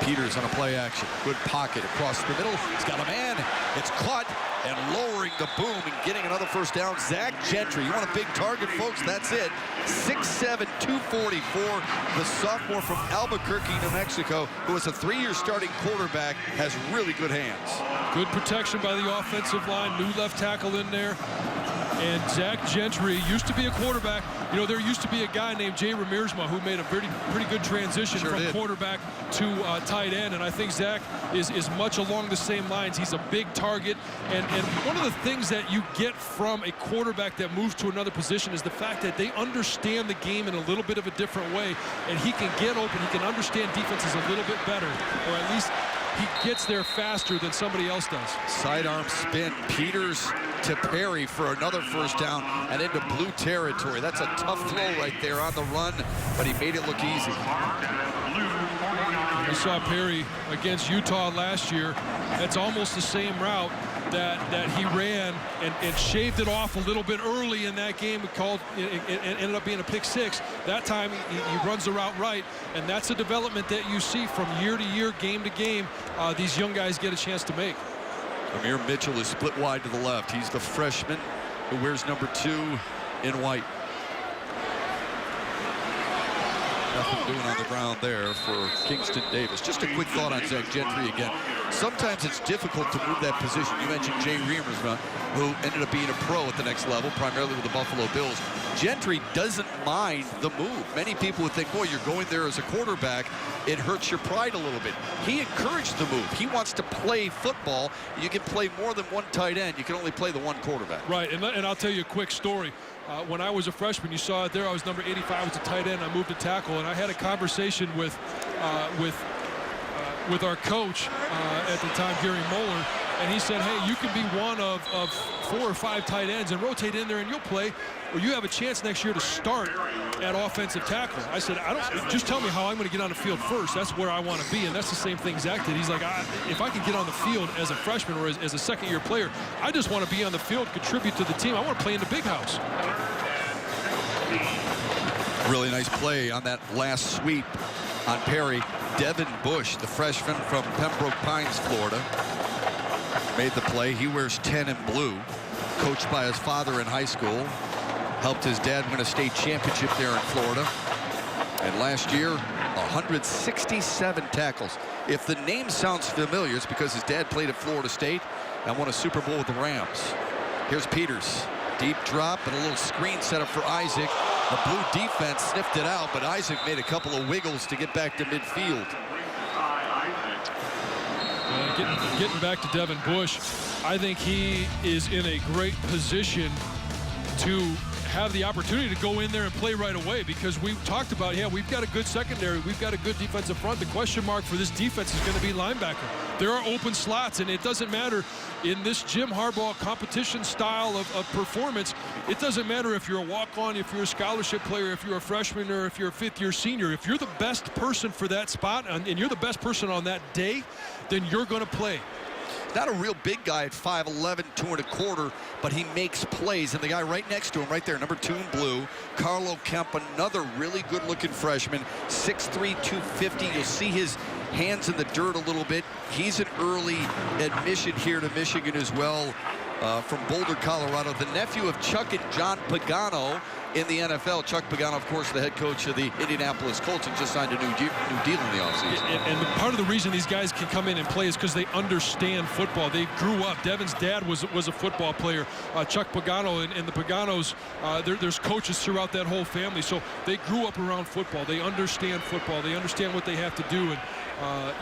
Peters on a play action. Good pocket across the middle. He's got a man. It's caught and lowering the boom and getting another first down. Zach Gentry. You want a big target, folks? That's it. 6'7", 244. The sophomore from Albuquerque, New Mexico, who is a 3-year starting quarterback, has really good hands. Good protection by the offensive line. New left tackle in there. And Zach Gentry used to be a quarterback. You know, there used to be a guy named Jay Ramirzma who made a pretty good transition from quarterback to tight end. And I think Zach is much along the same lines. He's a big target. And one of the things that you get from a quarterback that moves to another position is the fact that they understand the game in a little bit of a different way. And he can get open. He can understand defenses a little bit better, or at least he gets there faster than somebody else does. Sidearm spin. Peters to Perry for another first down and into blue territory. That's a tough throw right there on the run, but he made it look easy. We saw Perry against Utah last year. That's almost the same route that he ran and shaved it off a little bit early in that game. It ended up being a pick six. That time he runs the route right, and that's a development that you see from year to year, game to game. These young guys get a chance to make. Amir Mitchell is split wide to the left. He's the freshman who wears number 2 in white. Nothing doing on the ground there for Kingston Davis. Just a quick thought on Zach Gentry again. Sometimes it's difficult to move that position. You mentioned Jay Riemersma, who ended up being a pro at the next level, primarily with the Buffalo Bills. Gentry doesn't mind the move. Many people would think, boy, you're going there as a quarterback. It hurts your pride a little bit. He encouraged the move. He wants to play football. You can play more than one tight end. You can only play the one quarterback. Right, and I'll tell you a quick story. When I was a freshman, you saw it there. I was number 85 as a tight end. I moved to tackle, and I had a conversation with our coach at the time, Gary Moeller, and he said, hey, you can be one of 4 or 5 tight ends and rotate in there, and you'll play, or you have a chance next year to start at offensive tackle. I said, just tell me how I'm going to get on the field first. That's where I want to be, and that's the same thing Zach did. He's like, if I can get on the field as a freshman or as a second-year player, I just want to be on the field, contribute to the team. I want to play in the big house. Really nice play on that last sweep on Perry. Devin Bush, the freshman from Pembroke Pines, Florida, made the play. He wears 10 in blue, coached by his father in high school, helped his dad win a state championship there in Florida. And last year, 167 tackles. If the name sounds familiar, it's because his dad played at Florida State and won a Super Bowl with the Rams. Here's Peters. Deep drop and a little screen set up for Isaac. The blue defense sniffed it out, but Isaac made a couple of wiggles to get back to midfield. Getting back to Devin Bush, I think he is in a great position to have the opportunity to go in there and play right away, because we've talked about, we've got a good secondary, we've got a good defensive front. The question mark for this defense is going to be linebacker. There are open slots, and it doesn't matter in this Jim Harbaugh competition style of performance. It doesn't matter if you're a walk-on, if you're a scholarship player, if you're a freshman, or if you're a fifth-year senior. If you're the best person for that spot, and you're the best person on that day, then you're going to play. Not a real big guy at 5'11", 2 1/4, but he makes plays. And the guy right next to him, right there, number 2 in blue, Carlo Kemp, another really good-looking freshman, 6'3", 250. You'll see his hands in the dirt a little bit. He's an early admission here to Michigan as well, from Boulder, Colorado. The nephew of Chuck and John Pagano in the NFL. Chuck Pagano, of course, the head coach of the Indianapolis Colts, and just signed a new deal in the offseason. And part of the reason these guys can come in and play is because they understand football. They grew up. Devin's dad was a football player. Chuck Pagano and the Paganos, there's coaches throughout that whole family. So they grew up around football. They understand football. They understand what they have to do. And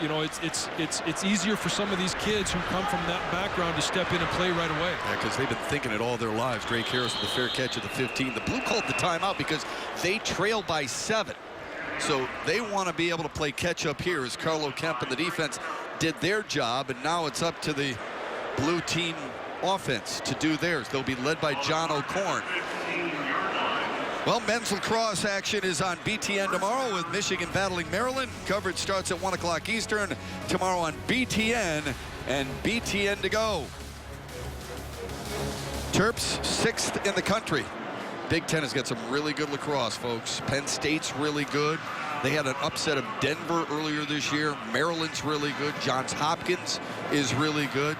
you know, it's easier for some of these kids who come from that background to step in and play right away. Yeah, because they've been thinking it all their lives. Drake Harris with the fair catch at the 15. The Blue called the timeout because they trail by 7. So they want to be able to play catch up here as Carlo Kemp and the defense did their job, and now it's up to the Blue team offense to do theirs. They'll be led by John O'Korn. Well, men's lacrosse action is on BTN tomorrow with Michigan battling Maryland. Coverage starts at 1 o'clock Eastern tomorrow on BTN and BTN to go. Terps 6th in the country. Big Ten has got some really good lacrosse, folks. Penn State's really good. They had an upset of Denver earlier this year. Maryland's really good. Johns Hopkins is really good.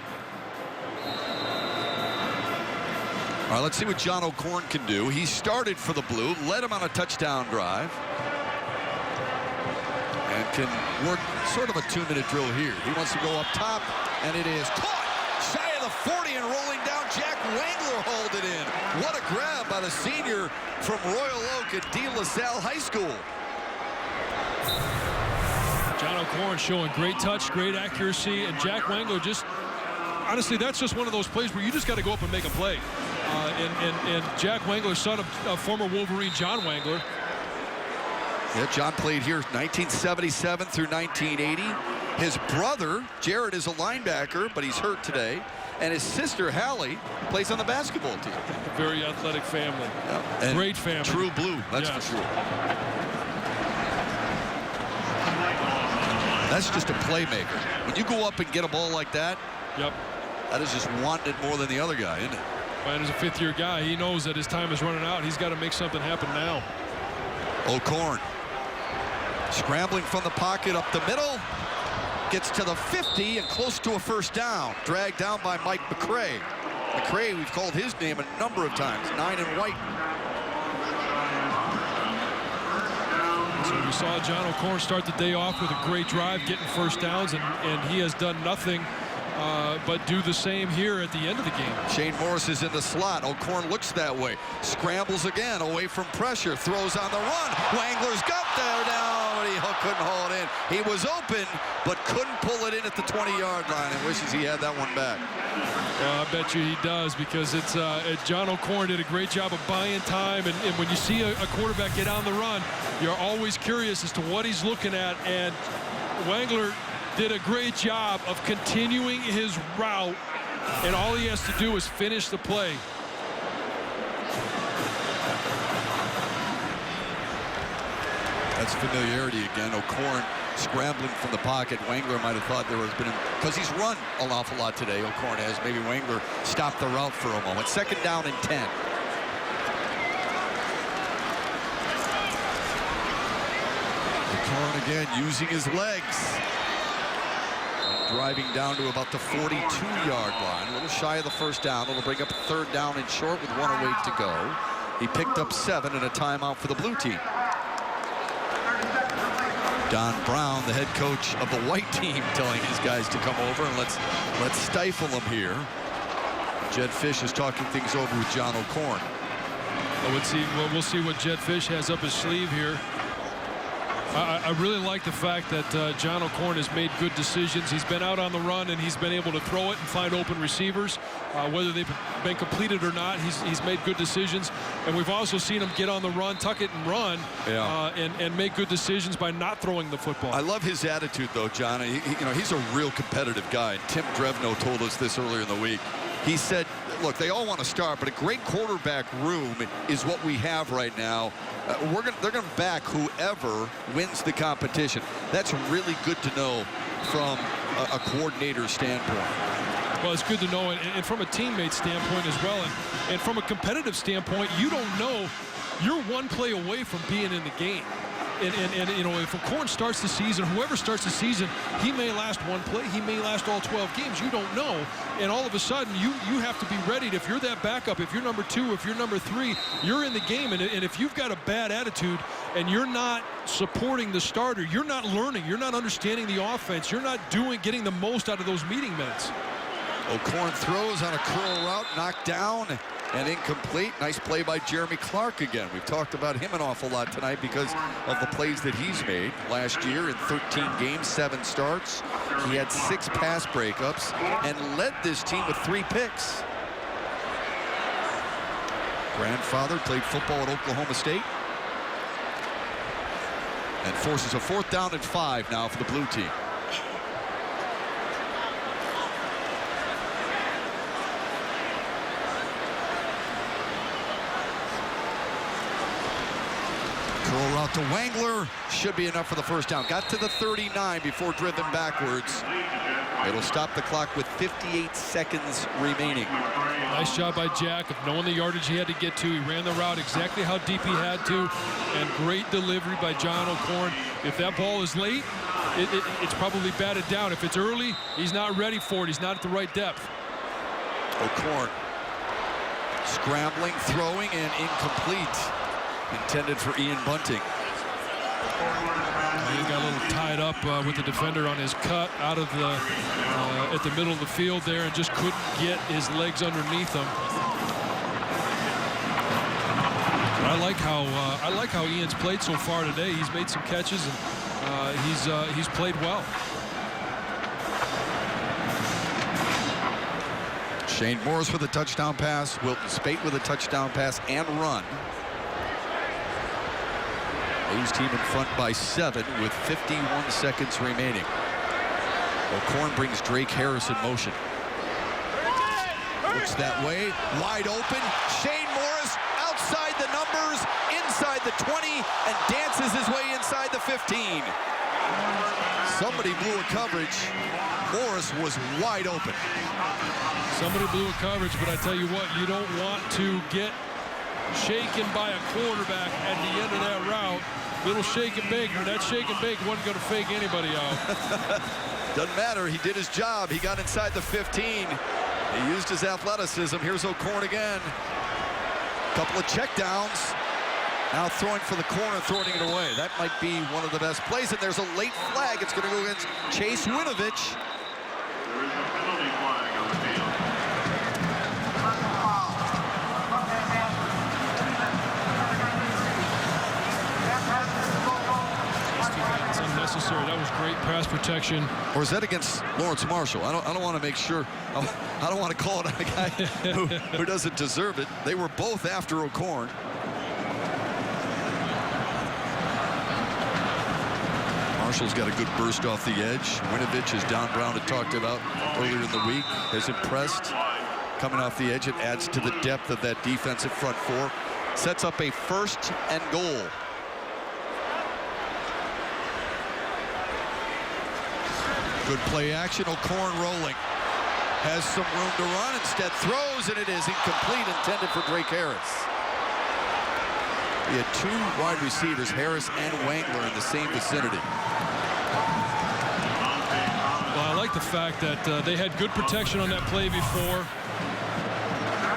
All right, let's see what John O'Korn can do. He started for the Blue, led him on a touchdown drive, and can work sort of a 2-minute drill here. He wants to go up top, and it is caught shy of the 40 and rolling down. Jack Wangler hauled it in. What a grab by the senior from Royal Oak at De La Salle High School. John O'Korn showing great touch, great accuracy, and Jack Wangler just, honestly, that's just one of those plays where you just got to go up and make a play. And Jack Wangler, son of former Wolverine John Wangler. Yeah, John played here 1977 through 1980. His brother, Jared, is a linebacker, but he's hurt today. And his sister, Hallie, plays on the basketball team. Very athletic family. Yeah. Great family. True blue, that's for sure. That's just a playmaker. When you go up and get a ball like that, yep, that is just wanting it more than the other guy, isn't it? And as a 5th-year guy, he knows that his time is running out. He's got to make something happen now. O'Korn scrambling from the pocket up the middle. Gets to the 50 and close to a first down. Dragged down by Mike McCray. McCray, we've called his name a number of times. 9 and white. So we saw John O'Korn start the day off with a great drive, getting first downs, and he has done nothing but do the same here at the end of the game. Shane Morris is in the slot. O'Korn looks that way. Scrambles again away from pressure. Throws on the run. Wangler's got there down, but he couldn't haul it in. He was open, but couldn't pull it in at the 20-yard line, and wishes he had that one back. Well, I bet you he does, because it's John O'Korn did a great job of buying time, and when you see a quarterback get on the run, you're always curious as to what he's looking at, and Wangler did a great job of continuing his route, and all he has to do is finish the play. That's familiarity again. O'Korn scrambling from the pocket. Wangler might have thought there has been, because he's run an awful lot today, O'Korn has. Maybe Wangler stopped the route for a moment. 2nd down and 10. O'Korn again using his legs. Driving down to about the 42-yard line. A little shy of the first down. It'll bring up 3rd down and short with 1 away to go. He picked up 7 and a timeout for the Blue team. Don Brown, the head coach of the white team, telling his guys to come over and let's stifle them here. Jed Fish is talking things over with John O'Korn. We'll see what Jed Fish has up his sleeve here. I really like the fact that John O'Korn has made good decisions. He's been out on the run, and he's been able to throw it and find open receivers. Whether they've been completed or not, he's made good decisions. And we've also seen him get on the run, tuck it and run, and make good decisions by not throwing the football. I love his attitude, though, John. He's a real competitive guy. And Tim Drevno told us this earlier in the week. He said, look, they all want to start, but a great quarterback room is what we have right now. They're going to back whoever wins the competition. That's really good to know from a coordinator's standpoint. Well, it's good to know, and from a teammate standpoint as well, and from a competitive standpoint, you don't know. You're one play away from being in the game. And you know, if O'Korn starts the season, whoever starts the season, he may last one play, he may last all 12 games. You don't know. And all of a sudden, you have to be ready. If you're that backup, if you're number 2, if you're number 3, you're in the game. And if you've got a bad attitude and you're not supporting the starter, you're not learning, you're not understanding the offense, you're not getting the most out of those meeting minutes. O'Korn throws on a curl route, knocked down and incomplete. Nice play by Jeremy Clark again. We've talked about him an awful lot tonight because of the plays that he's made. Last year in 13 games, 7 starts. He had 6 pass breakups and led this team with 3 picks. Grandfather played football at Oklahoma State. And forces a 4th down and 5 now for the blue team. Curl route to Wangler. Should be enough for the first down. Got to the 39 before driven backwards. It'll stop the clock with 58 seconds remaining. Nice job by Jack of knowing the yardage he had to get to. He ran the route exactly how deep he had to. And great delivery by John O'Korn. If that ball is late, it's probably batted down. If it's early, he's not ready for it. He's not at the right depth. O'Korn scrambling, throwing, and incomplete. Intended for Ian Bunting. He got a little tied up with the defender on his cut out of the at the middle of the field there, and just couldn't get his legs underneath him. I like how Ian's played so far today. He's made some catches and he's played well. Shane Morris with a touchdown pass. Wilton Spate with a touchdown pass and run. A's team in front by 7 with 51 seconds remaining. O'Korn brings Drake Harris in motion. Looks that way, wide open. Shane Morris outside the numbers, inside the 20, and dances his way inside the 15. Somebody blew a coverage. Morris was wide open. Somebody blew a coverage, but I tell you what, you don't want to get shaken by a quarterback at the end of that route. Little shake and bake. That shake and bake wasn't going to fake anybody out. Doesn't matter. He did his job. He got inside the 15. He used his athleticism. Here's O'Korn again. Couple of checkdowns. Now throwing for the corner, throwing it away. That might be one of the best plays. And there's a late flag. It's going to go against Chase Winovich. There is a penalty flag on the field. It's unnecessary. That was great pass protection. Or is that against Lawrence Marshall? I don't want to make sure. I don't want to call it on a guy who doesn't deserve it. They were both after O'Korn. Marshall's got a good burst off the edge. Winovich, as Don Brown had talked about earlier in the week, has impressed. Coming off the edge, it adds to the depth of that defensive front 4. Sets up a 1st and goal. Good play action. O'Korn rolling. Has some room to run. Instead throws, and it is incomplete, intended for Drake Harris. He had 2 wide receivers, Harris and Wangler, in the same vicinity. Well, I like the fact that they had good protection on that play before.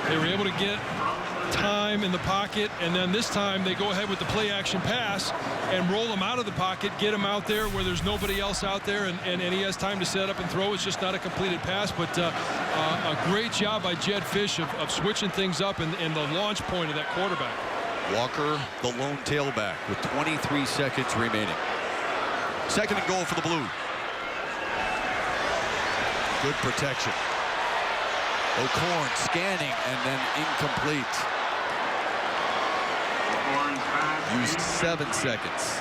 They were able to get time in the pocket, and then this time they go ahead with the play action pass and roll him out of the pocket, get him out there where there's nobody else out there, and he has time to set up and throw. It's just not a completed pass, but a great job by Jedd Fisch of switching things up and the launch point of that quarterback. Walker, the lone tailback, with 23 seconds remaining. 2nd and goal for the Blue. Good protection. O'Korn scanning and then incomplete. Used 7 seconds.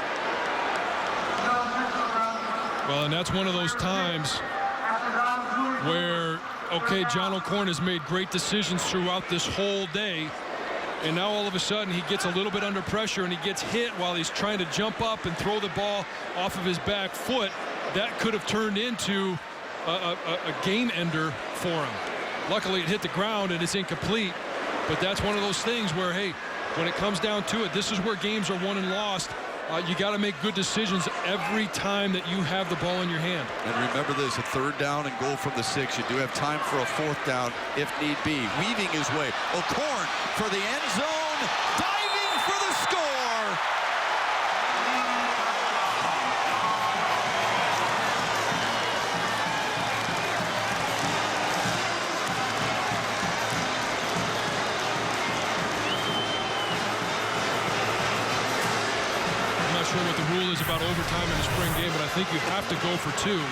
Well, and that's one of those times where, okay, John O'Korn has made great decisions throughout this whole day, and now all of a sudden he gets a little bit under pressure and he gets hit while he's trying to jump up and throw the ball off of his back foot. That could have turned into a game ender for him. Luckily, it hit the ground and it's incomplete, but that's one of those things where, hey, when it comes down to it, this is where games are won and lost. you got to make good decisions every time that you have the ball in your hand. And remember this, a 3rd down and goal from the 6. You do have time for a 4th down if need be. Weaving his way. O'Korn for the end zone. Diving for the score. Sure what the rule is about overtime in a spring game, but I think you have to go for 2.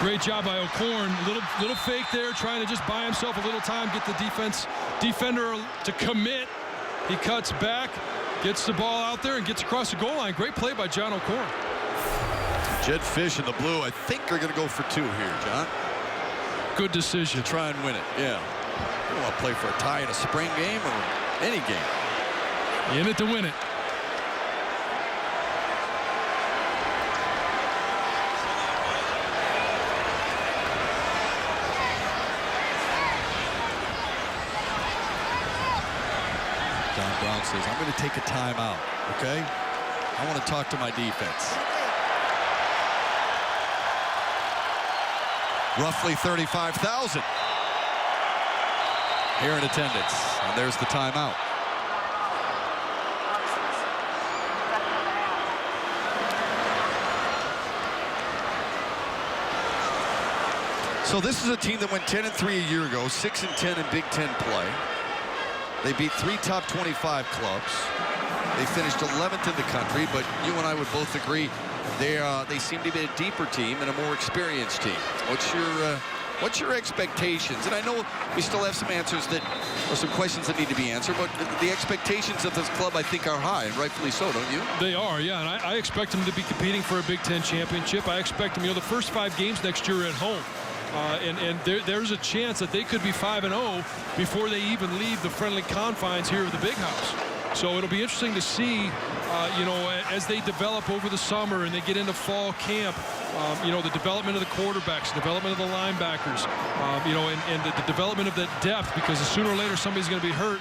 Great job by O'Korn. Little fake there, trying to just buy himself a little time, get the defender to commit. He cuts back, gets the ball out there, and gets across the goal line. Great play by John O'Korn. Jed Fish and the Blue, I think, are going to go for 2 here, John. Good decision. To try and win it, yeah. You don't want to play for a tie in a spring game or any game. In it to win it. Brown says, I'm going to take a timeout, okay? I want to talk to my defense. Roughly 35,000 here in attendance. And there's the timeout. So this is a team that went 10-3 a year ago, 6-10 in Big Ten play. They beat 3 top 25 clubs. They finished 11th in the country, but you and I would both agree they seem to be a deeper team and a more experienced team. What's your expectations? And I know we still have some answers or some questions that need to be answered, but the expectations of this club, I think, are high, and rightfully so, don't you? They are, yeah, and I expect them to be competing for a Big Ten championship. I expect them, the first 5 games next year are at home. And there's a chance that they could be 5-0 before they even leave the friendly confines here of the Big House. So it'll be interesting to see, as they develop over the summer and they get into fall camp, the development of the quarterbacks, development of the linebackers, and the development of that depth, because sooner or later somebody's going to be hurt.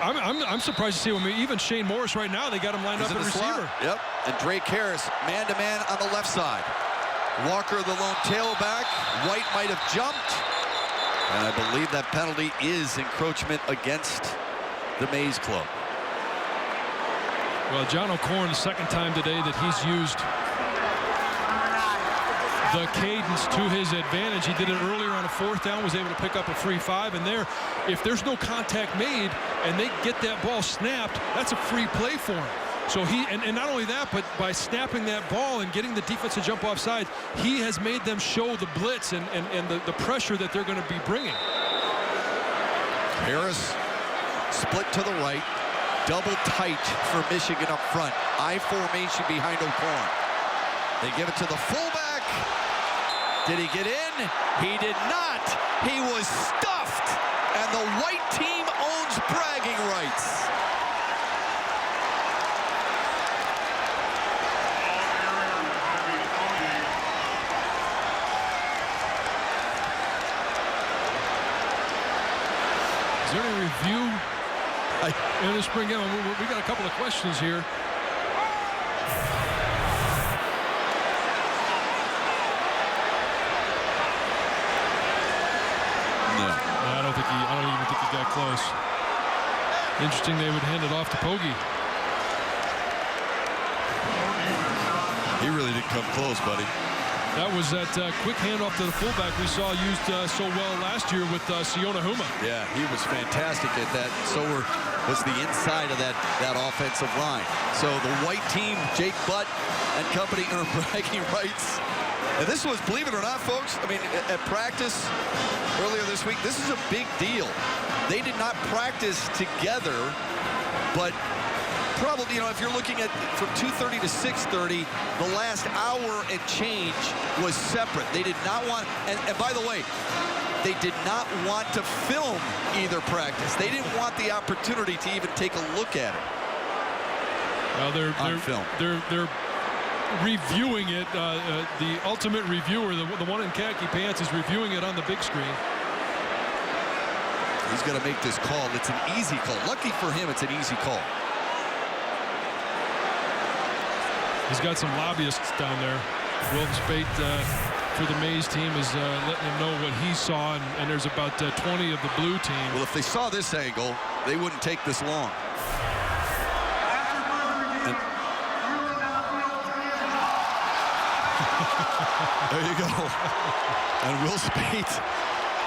I'm surprised to see even Shane Morris right now, they got him lined up at receiver. Yep, and Drake Harris, man-to-man on the left side. Walker, the lone tailback. White might have jumped. And I believe that penalty is encroachment against the Mays Club. Well, John O'Korn, the second time today that he's used the cadence to his advantage. He did it earlier on a 4th down, was able to pick up a free 5. And if there's no contact made and they get that ball snapped, that's a free play for him. So and not only that, but by snapping that ball and getting the defense to jump offside, he has made them show the blitz and the pressure that they're going to be bringing. Harris split to the right, double tight for Michigan up front. I formation behind O'Korn. They give it to the fullback. Did he get in? He did not. He was stuffed. And the white team owns bragging rights. Is there any review in the spring game? We got a couple of questions here. No. I don't even think he got close. Interesting they would hand it off to Poggi. He really didn't come close, buddy. That was that quick handoff to the fullback we saw used so well last year with Siona Huma. Yeah, he was fantastic at that. So was the inside of that offensive line. So the white team, Jake Butt and company, earned bragging rights. And this was, believe it or not, folks, I mean, at practice earlier this week, this is a big deal. They did not practice together, but probably, if you're looking at from 2:30 to 6:30, the last hour and change was separate. They did not want, and by the way, they did not want to film either practice. They didn't want the opportunity to even take a look at it. Well, they're reviewing it. The ultimate reviewer, the one in khaki pants, is reviewing it on the big screen. He's going to make this call. It's an easy call. Lucky for him, it's an easy call. He's got some lobbyists down there. Wilton Speight for the Mays team is letting him know what he saw, and there's about 20 of the blue team. Well, if they saw this angle, they wouldn't take this long. There you go. And Will Speight,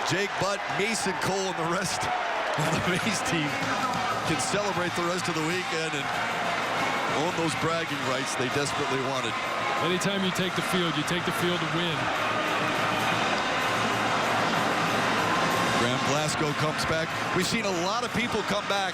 Jake Butt, Mason Cole, and the rest of the Mays team can celebrate the rest of the weekend and own those bragging rights they desperately wanted. Anytime you take the field to win. Graham Glasgow comes back. We've seen a lot of people come back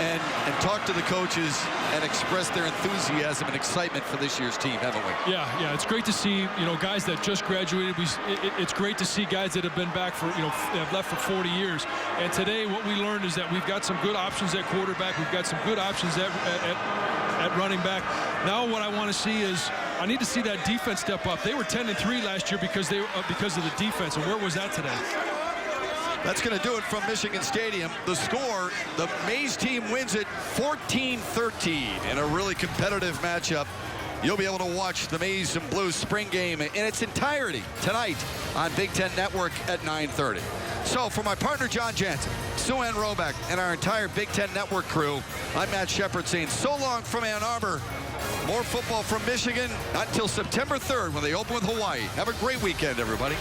and talk to the coaches and express their enthusiasm and excitement for this year's team, haven't we? Yeah, it's great to see, guys that just graduated. It's great to see guys that have been back for, have left for 40 years. And today what we learned is that we've got some good options at quarterback. We've got some good options at running back. Now what I want to see is I need to see that defense step up. They were 10-3 last year because of the defense. And where was that today? That's going to do it from Michigan Stadium. The score, the Mays team wins it 14-13 in a really competitive matchup. You'll be able to watch the Maize and Blue spring game in its entirety tonight on Big Ten Network at 9:30. So for my partner, John Jansen, Sue Ann Roback, and our entire Big Ten Network crew, I'm Matt Shepard saying so long from Ann Arbor. More football from Michigan, not until September 3rd when they open with Hawaii. Have a great weekend, everybody.